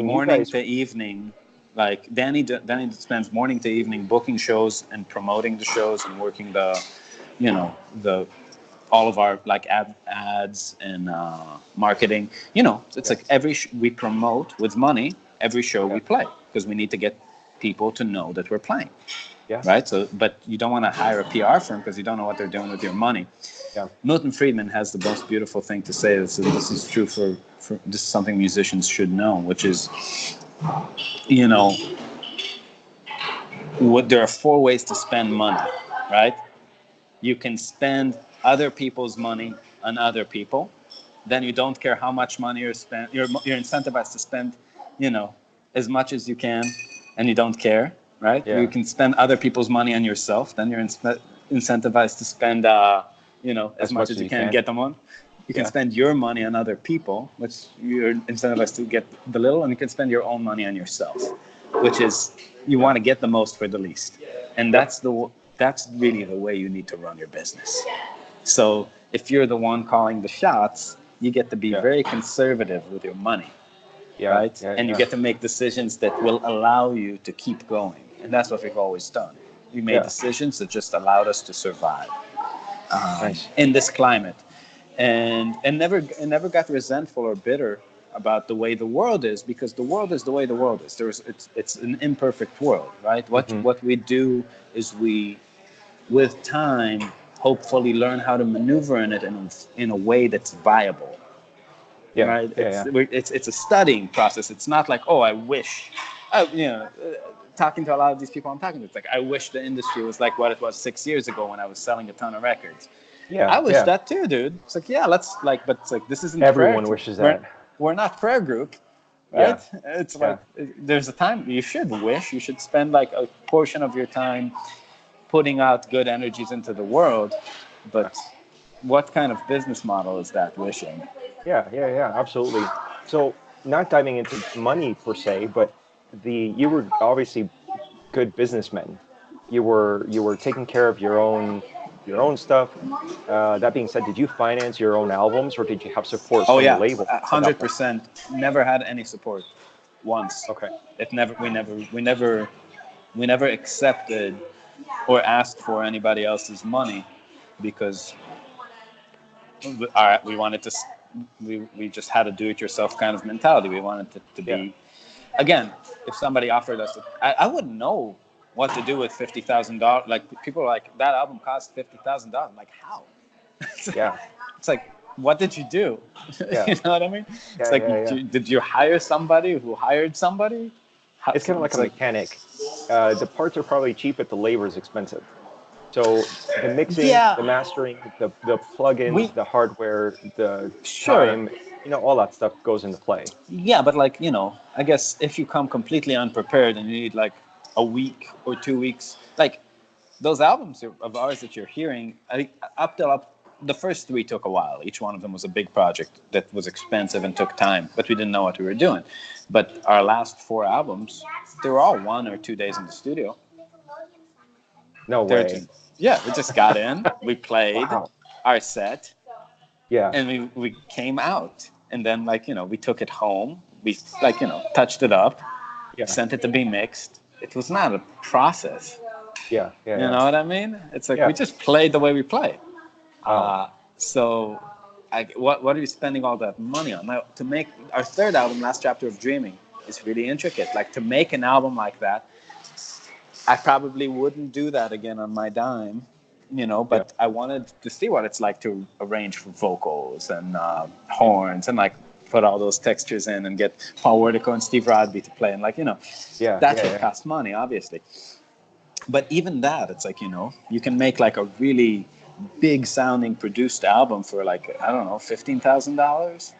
morning to evening. Like Danny spends morning to evening booking shows and promoting the shows and working all of our like ads and marketing. It's like we promote with money every show we play, because we need to get people to know that we're playing. Yeah. Right. So, but you don't want to hire a PR firm because you don't know what they're doing with your money. Yeah. Milton Friedman has the most beautiful thing to say. So this is true for this is something musicians should know, which is, there are 4 ways to spend money, right? You can spend other people's money on other people. Then you don't care how much money you're incentivized to spend, as much as you can, and you don't care. Right? Yeah. You can spend other people's money on yourself. Then you're incentivized to spend, as much as you can get them on. You can spend your money on other people, which you're incentivized to get the little, and you can spend your own money on yourself, which is you want to get the most for the least. And that's really the way you need to run your business. So if you're the one calling the shots, you get to be very conservative with your money. Right? And you get to make decisions that will allow you to keep going. And that's what we've always done. We made decisions that just allowed us to survive in this climate, and never got resentful or bitter about the way the world is, because the world is the way the world is. It's an imperfect world, right? What we do is we, with time, hopefully learn how to maneuver in it in a way that's viable. Yeah, right. It's a studying process. It's not like, I wish, talking to a lot of these people I'm talking to, it's like, I wish the industry was like what it was 6 years ago when I was selling a ton of records. Yeah, I wish that too, dude. It's like, but it's like, this isn't everyone wishes that. We're not prayer group, right? It's like, there's a time you should wish. You should spend like a portion of your time putting out good energies into the world, but what kind of business model is that, wishing? Yeah, absolutely. So, not diving into money per se, but you were obviously good businessmen. You were taking care of your own stuff. That being said, did you finance your own albums, or did you have support from the label? 100%. Never had any support once. Okay. We never accepted or asked for anybody else's money, because we wanted to, we just had a do-it-yourself kind of mentality. We wanted it to Yeah. be, again, if somebody offered us, I wouldn't know what to do with $50,000. Like people are like, that album cost $50,000. I'm like, how? Yeah. It's like, what did you do? Yeah. You know what I mean? It's Yeah. like, Yeah. Yeah. did you hire somebody who hired somebody? It's kind of like It's a like, mechanic. The parts are probably cheap, but the labor is expensive. So the mixing, yeah, the mastering, the we plugins, the hardware, the sure. time, all that stuff goes into play. Yeah, but like, I guess if you come completely unprepared and you need like a week or 2 weeks, like those albums of ours that you're hearing, up the first three took a while. Each one of them was a big project that was expensive and took time, but we didn't know what we were doing. But our last four albums, they were all 1 or 2 days in the studio. No They're way. just, yeah, we just got in, we played Wow. our set, Yeah. and we came out. And then, like, we took it home. We, like, touched it up, Yeah. sent it to be mixed. It was not a process. Yeah. Yeah. You Yeah. know what I mean? It's like we Yeah. just played the way we play. Wow. So, what are you spending all that money on? Now, to make our third album, Last Chapter of Dreaming, is really intricate. Like, to make an album like that, I probably wouldn't do that again on my dime, Yeah. but I wanted to see what it's like to arrange for vocals and horns and like put all those textures in and get Paul Wernick and Steve Rodby to play. And like, Yeah. that Yeah. would Yeah. cost money, obviously. But even that, it's like, you can make like a really big sounding produced album for like, I don't know, $15,000.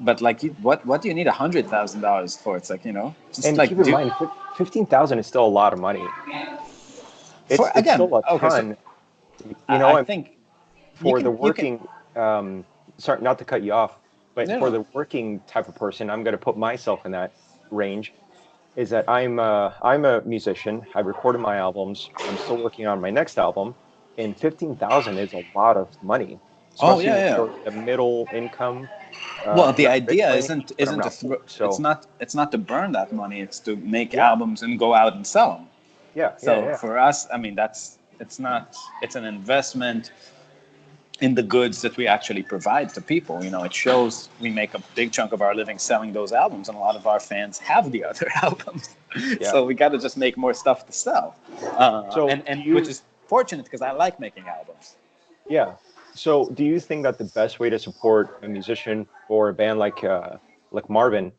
But like, what do you need $100,000 for? It's like, just And keep like in mind, 15,000 is still a lot of money. for It's again, still a okay, so ton. I I mean, think for the you can working, sorry, not to cut you off, but no for no the working type of person, I'm going to put myself in that range. Is that I'm a musician. I recorded my albums. I'm still working on my next album, and 15,000 is a lot of money, oh especially yeah if yeah. you're the middle income. Well, I'm the not rich idea by any isn't means, but I'm isn't to not poor. it's So not to burn that money. It's to make yeah, albums and go out and sell them. yeah, yeah, So yeah, for us, I mean, it's not it's an investment in the goods that we actually provide to people. It shows we make a big chunk of our living selling those albums, and a lot of our fans have the other albums. yeah. So we got to just make more stuff to sell, So and do which you? is fortunate because I like making albums. Yeah. So do you think that the best way to support a musician or a band like Marbin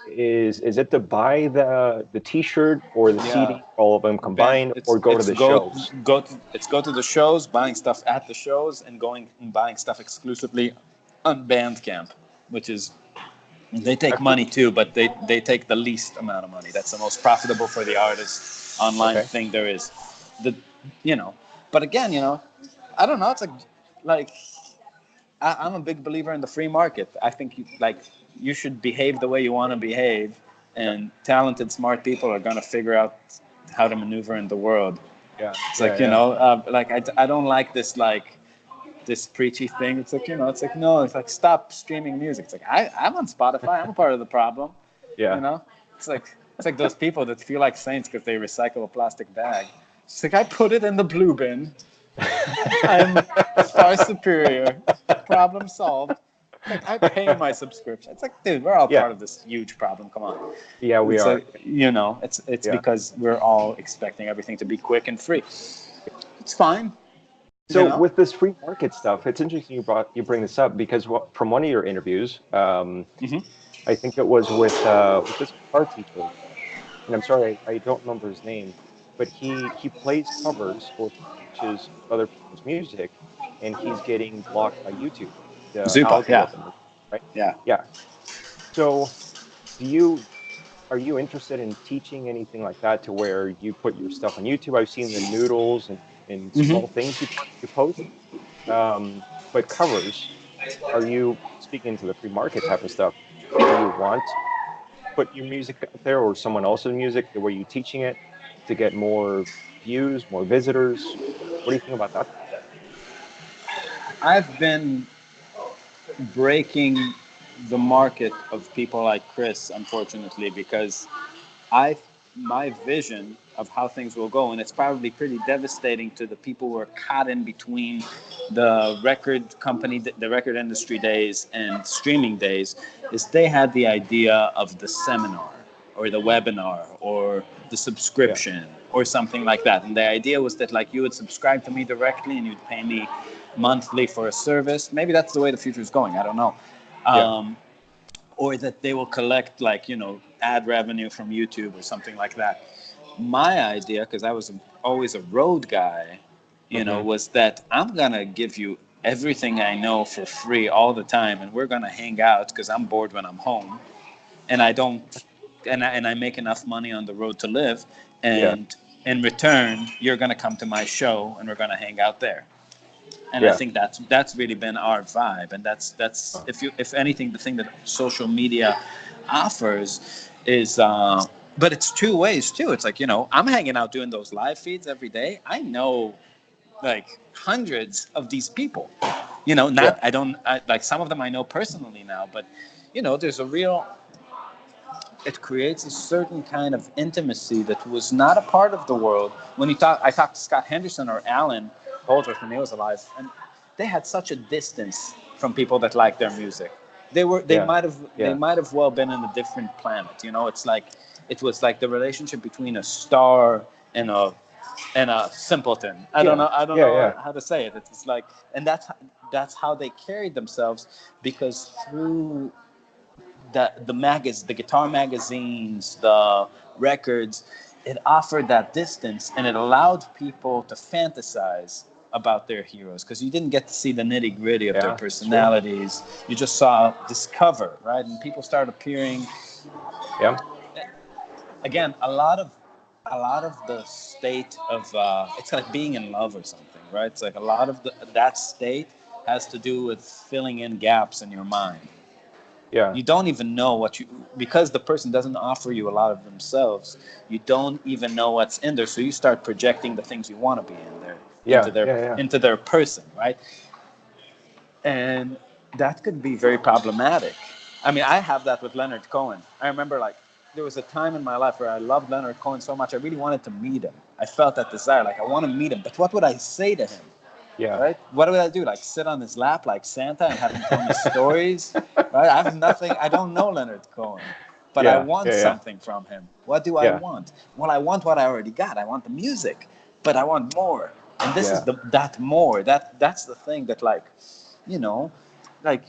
is it to buy the T-shirt or the Yeah, CD, all of them Ben, combined, or go to the shows? go to the shows, buying stuff at the shows, and going and buying stuff exclusively on Bandcamp, which is they take I've heard, money too, but they take the least amount of money. That's the most profitable for the artist online okay. thing there is. The you know, but again, I don't know. It's like I'm a big believer in the free market. I think you should behave the way you want to behave, Yeah. and talented, smart people are gonna figure out how to maneuver in the world. Yeah. It's Yeah. like Yeah. like I don't like this preachy thing. It's like it's like no, it's like stop streaming music. It's like I'm on Spotify. I'm a part of the problem. You Yeah. know, it's like those people that feel like saints because they recycle a plastic bag. It's like I put it in the blue bin. I'm far superior. Problem solved. Like I pay my subscription. It's like, dude, we're all Yeah. part of this huge problem. Come on. Yeah. We It's are. like it's Yeah. because we're all expecting everything to be quick and free. It's fine. You So know. with this free market stuff, it's interesting you bring this up because from one of your interviews, Hmm. I think it was with this guitar teacher, and I'm sorry, I don't remember his name, but he plays covers or teaches other people's music, and he's getting blocked by YouTube, the Zupa. Yeah. algorithm, right? Yeah. Yeah. So do you are you interested in teaching anything like that to where you put your stuff on YouTube? I've seen the noodles and small Hmm. things you post, but covers. Are you speaking to the free market type of stuff? Do you want put your music out there or someone else's music the way you're teaching it to get more views, more visitors? What do you think about that? I've been breaking the market of people like Chris, unfortunately, because I my vision of how things will go, and it's probably pretty devastating to the people who are caught in between the record company, the record industry days and streaming days, is they had the idea of the seminar or the webinar or the Yeah. subscription or something like that. And the idea was that like you would subscribe to me directly and you'd pay me monthly for a service. Maybe that's the way the future is going. I don't know. Yeah. Or that they will collect like, ad revenue from YouTube or something like that. My idea, because I was always a road guy, Hmm. was that I'm gonna give you everything I know for free all the time, and we're gonna hang out because I'm bored when I'm home, and I don't, and I make enough money on the road to live, Yeah. and in return, you're gonna come to my show, and we're gonna hang out there. And I Yeah. think that's really been our vibe, and that's Wow. if anything, the thing that social media offers is. But it's two ways too. It's like I'm hanging out doing those live feeds every day. I know like hundreds of these people. Yeah. Not like some of them I know personally now, but there's a real. It creates a certain kind of intimacy that was not a part of the world. I talked to Scott Henderson or Alan Holdsworth when he was alive, and they had such a distance from people that liked their music. They Yeah. might have they Yeah. might have well been in a different planet. It's like it was like the relationship between a star and a simpleton. Yeah. I don't Yeah. know Yeah. how to say it. It's like, and that's how they carried themselves, because through the guitar magazines, the records, it offered that distance, and it allowed people to fantasize about their heroes, because you didn't get to see the nitty gritty of their Yeah. It's true. personalities. You just saw this cover, right? And people started appearing. Yeah. Again, a lot of the state of it's like being in love or something, right? It's like a lot of that state has to do with filling in gaps in your mind. Yeah. You don't even know what you, because the person doesn't offer you a lot of themselves. You don't even know what's in there, so you start projecting the things you want to be in there Yeah. Yeah. Yeah. into their person, right? And that could be very problematic. I mean, I have that with Leonard Cohen. I remember like there was a time in my life where I loved Leonard Cohen so much I really wanted to meet him. I felt that desire, like I want to meet him, but what would I say to him? Yeah. Right? What would I do? Like sit on his lap like Santa and have him tell me stories? Right? I have nothing. I don't know Leonard Cohen, but I Yeah. want Yeah. Yeah. something from him. What do I Yeah. want? Well, I want what I already got. I want the music, but I want more. And this is Yeah. that more. That's the thing that like, you know, like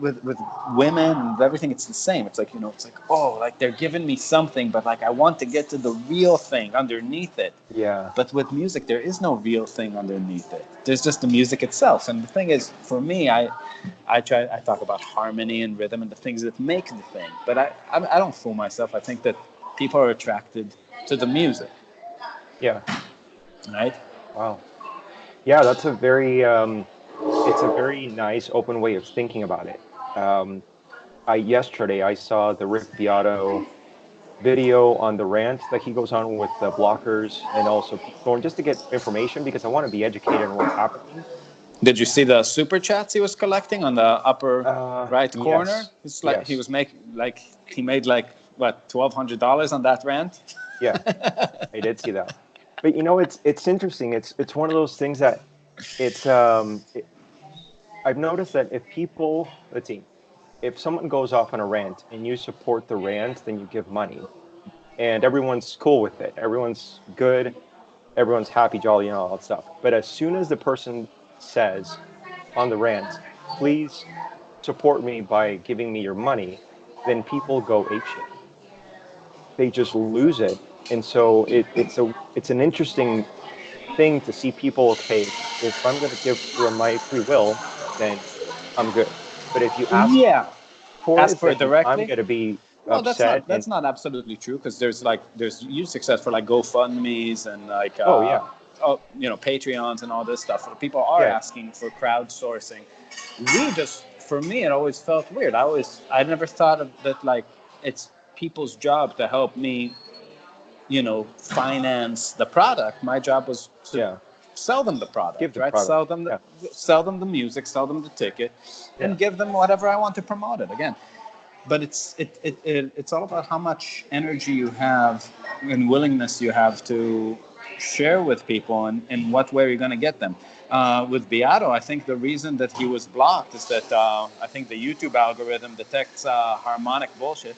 with women and everything, it's the same. It's like it's like, oh, like they're giving me something, but like I want to get to the real thing underneath it. Yeah. But with music, there is no real thing underneath it. There's just the music itself. And the thing is, for me, I talk about harmony and rhythm and the things that make the thing. But I don't fool myself. I think that people are attracted to the music, Yeah. right? Wow. Yeah, that's a very it's a very nice open way of thinking about it. Um, I yesterday I saw the Rick Beato video on the rant that he goes on with the blockers and also Pete Thorne just to get information because I want to be educated on what's happening. Did you see the super chats he was collecting on the upper right corner? Yes, It's like he yes, was making like he made like what $1,200 on that rant. yeah, I did see that. But it's interesting. It's one of those things that it's I've noticed that if people, let's see, if someone goes off on a rant and you support the rant, then you give money, and everyone's cool with it. Everyone's good. Everyone's happy, jolly, and all that stuff. But as soon as the person says on the rant, please support me by giving me your money, then people go apeshit. They just lose it. And so it's an interesting thing to see people, okay, if I'm going to give from my free will, then I'm good. But if you ask Yeah, for ask it, for it then I'm directly. going to be Well, upset. And that's not absolutely true, because there's huge success for like GoFundMe's and like oh yeah, Patreons and all this stuff. People are yeah, asking for crowdsourcing. We just, for me, it always felt weird. I never thought of that like it's people's job to help me finance the product. My job was to yeah, sell them the give product, the right? product. Sell them the music, sell them the ticket, Yeah, and give them whatever I want to promote it. Again, but it's all about how much energy you have and willingness you have to share with people, and in what way you're going to get them. With Beato, I think the reason that he was blocked is that I think the YouTube algorithm detects harmonic bullshit.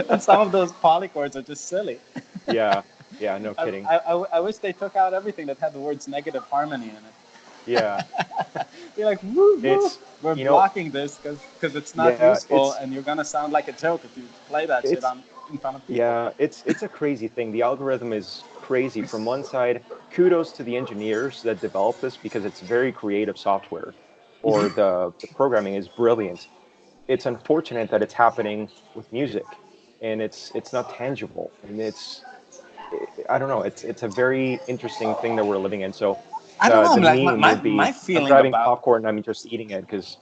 And some of those polychords are just silly. Yeah, yeah, no kidding. I wish they took out everything that had the words negative harmony in it. Yeah, You're like, woo, woo. it's We're you know, blocking this because it's not yeah, useful, and you're gonna sound like a joke if you play that shit it's on in front of people. yeah, it's a crazy thing. The algorithm is crazy. From one side, kudos to the engineers that developed this because it's very creative software, or the programming is brilliant. It's unfortunate that it's happening with music, and it's not tangible, and I don't know. It's a very interesting thing that we're living in. So I don't know. the I'm like meme would my be I'm feeling grabbing about popcorn and I'm just eating it because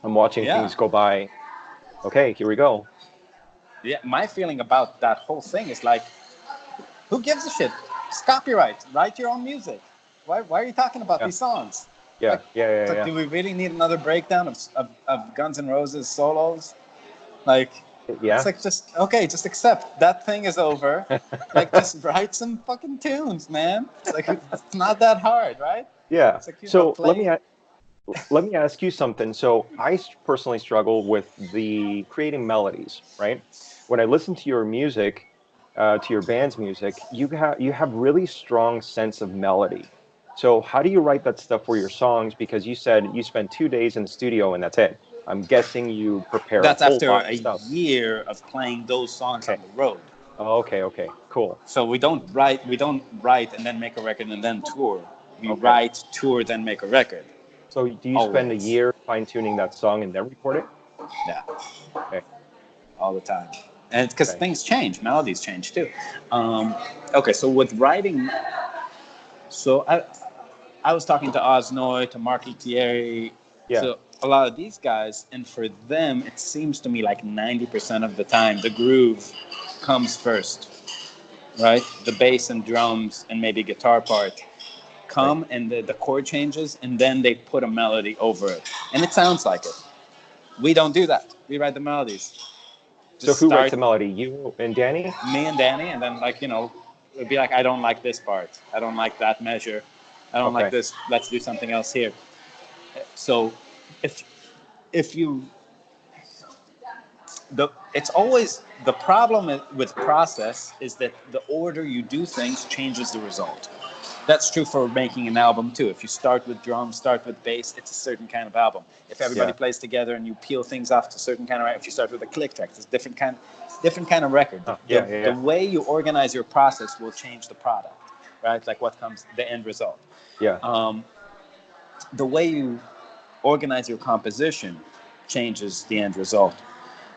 I'm watching yeah things go by. Okay, here we go. yeah my feeling about that whole thing is like, who gives a shit? It's copyright. Write your own music. Why are you talking about Yeah, these songs? yeah, Like, yeah, it's yeah, like, yeah. do we really need another breakdown of Guns N' Roses solos? Like, it's Yeah. like, just okay, just accept that thing is over. Like, just write some fucking tunes, man. It's like, it's not that hard, right? Yeah. It's like, So play. let me ask you something. So personally struggle with the creating melodies, right? When I listen to your music, to your band's music, you have really strong sense of melody. So how do you write that stuff for your songs? Because you said you spend 2 days in the studio and that's it. I'm guessing you prepare a That's whole after lot of a stuff. year of playing those songs on Okay. the road. Oh, okay. Okay. Cool. So we don't write and then make a record and then tour. We Okay. write, tour, then make a record. So do you spend a Always. year fine tuning that song and then record it? Yeah, Okay. all the time. And because Okay. things change, melodies change too. Okay, so with writing, so I was talking to Osnoy, to Mark Thierry, Yeah. to a lot of these guys, and for them, it seems to me like 90% of the time, the groove comes first, right? The bass and drums and maybe guitar part Right. come, and the chord changes, and then they put a melody over it. And it sounds like it. We don't do that. We write the melodies. So Just who writes start the melody? You and Danny? me and Danny, and then it'd be like, I don't like this part. I don't like that measure. I don't like Okay. this. Let's do something else here. So if if you it's always the problem with process is that the order you do things changes the result. That's true for making an album too. If you start with drums, start with bass, it's a certain kind of album. If everybody Yeah. plays together and you peel things off to a certain kind of, if you start with a click track, it's a different kind of record. Yeah. Yeah. The Yeah. way you organize your process will change the product, right? Like what comes the end result. Yeah. Um, the way you organize your composition changes the end result.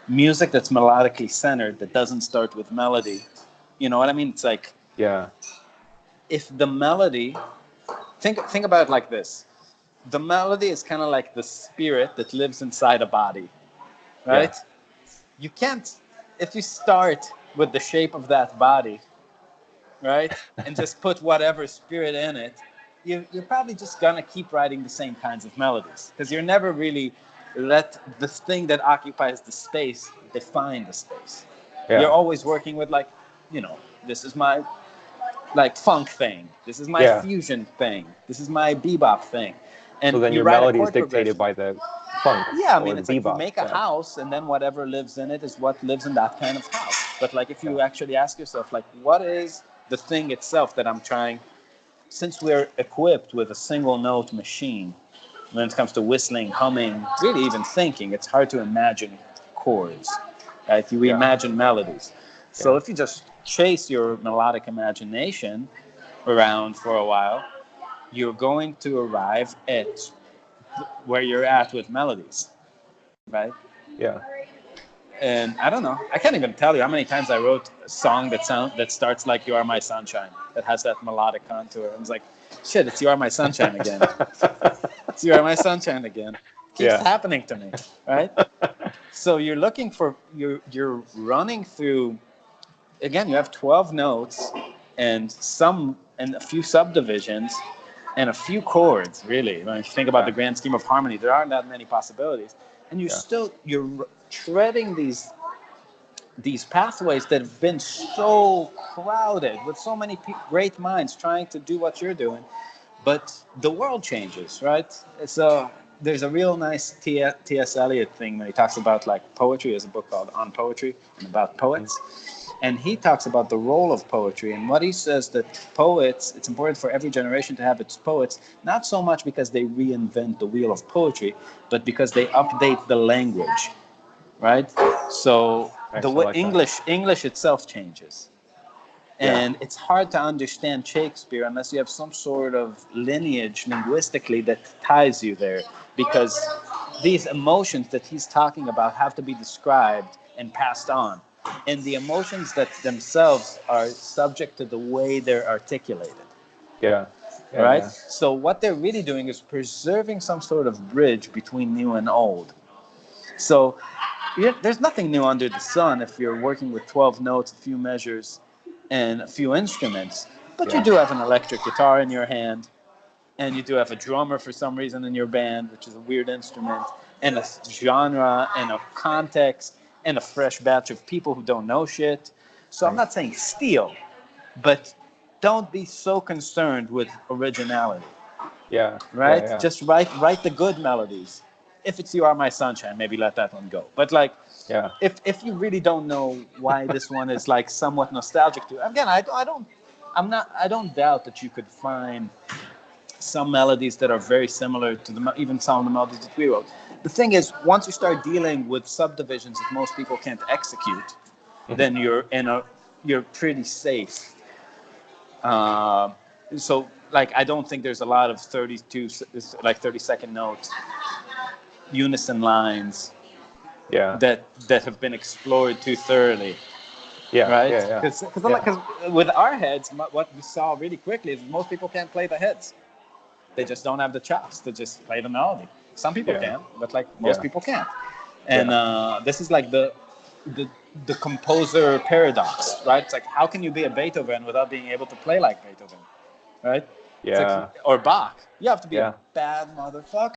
Music that's melodically centered, that doesn't start with melody, you know what I mean? It's like, Yeah. if the melody, think about it like this: the melody is kind of like the spirit that lives inside a body, Yeah. right? You can't, if you start with the shape of that body, right, and just put whatever spirit in it, you're probably just gonna keep writing the same kinds of melodies because you're never really let the thing that occupies the space define the space. You're Yeah. always working with, like, this is my, like, funk thing. This is my Yeah. fusion thing. This is my bebop thing. So And then you your write a melody is chord dictated progression. by the funk Yeah, I or mean, the it's like you bebop. make a Yeah. house, and then whatever lives in it is what lives in that kind of house. But, like, if Yeah. you actually ask yourself, like, what is the thing itself that I'm trying, since we're equipped with a single note machine, when it comes to whistling, humming, really even thinking, it's hard to imagine chords, right? You Yeah. imagine melodies. So Yeah. if you just chase your melodic imagination around for a while, you're going to arrive at where you're at with melodies, right? Yeah. And I don't know, I can't even tell you how many times I wrote a song that starts like "You Are My Sunshine," that has that melodic contour. I was like, shit, it's "You Are My Sunshine" again. It's "You Are My Sunshine" again. Keeps Yeah. happening to me, right? So you're looking for, you're running through, again, you have 12 notes and a few subdivisions and a few chords, really. When you think about Yeah. the grand scheme of harmony, there aren't that many possibilities. and Yeah. you're treading these pathways that have been so crowded with so many great minds trying to do what you're doing, but the world changes, right? So there's a real nice T.S. Eliot thing when he talks about like poetry. There's a book called On Poetry and about Mm. poets, and he talks about the role of poetry, and what he says that poets, it's important for every generation to have its poets, not so much because they reinvent the wheel of poetry, but because they update the language, right? So the Nice. I way like that. English itself changes, Yeah. and it's hard to understand Shakespeare unless you have some sort of lineage linguistically that ties you there, because these emotions that he's talking about have to be described and passed on, and the emotions that themselves are subject to the way they're articulated, Yeah. Yeah. right? Yeah. So what they're really doing is preserving some sort of bridge between new and old. So there's nothing new under the sun if you're working with 12 notes, a few measures, and a few instruments. But you Yeah. do have an electric guitar in your hand, and you do have a drummer for some reason in your band, which is a weird instrument, and a genre, and a context, and a fresh batch of people who don't know shit. So I'm Right. not saying steal, but don't be so concerned with originality, Yeah. Yeah. right? Yeah. Just write the good melodies. If it's "You Are My Sunshine," maybe let that one go. But like, Yeah. if you really don't know why this one is like somewhat nostalgic to you, again, I don't doubt that you could find some melodies that are very similar to even some of the melodies that we wrote. The thing is, once you start dealing with subdivisions that most people can't execute, Mhm. then you're pretty safe. Uh, so like I don't think there's a lot of 30-second notes, unison lines Yeah. that have been explored too thoroughly, Yeah. right? Yeah. Yeah. Because Yeah. with our heads, what we saw really quickly is most people can't play the heads. They just don't have the chops to just play the melody. Some people Yeah. can, but like most Yeah. people can't. And Yeah. this is like the the composer paradox, right? It's like how can you be a Beethoven without being able to play like Beethoven, right? It's like Yeah. or Bach. You have to be a Yeah. bad motherfucker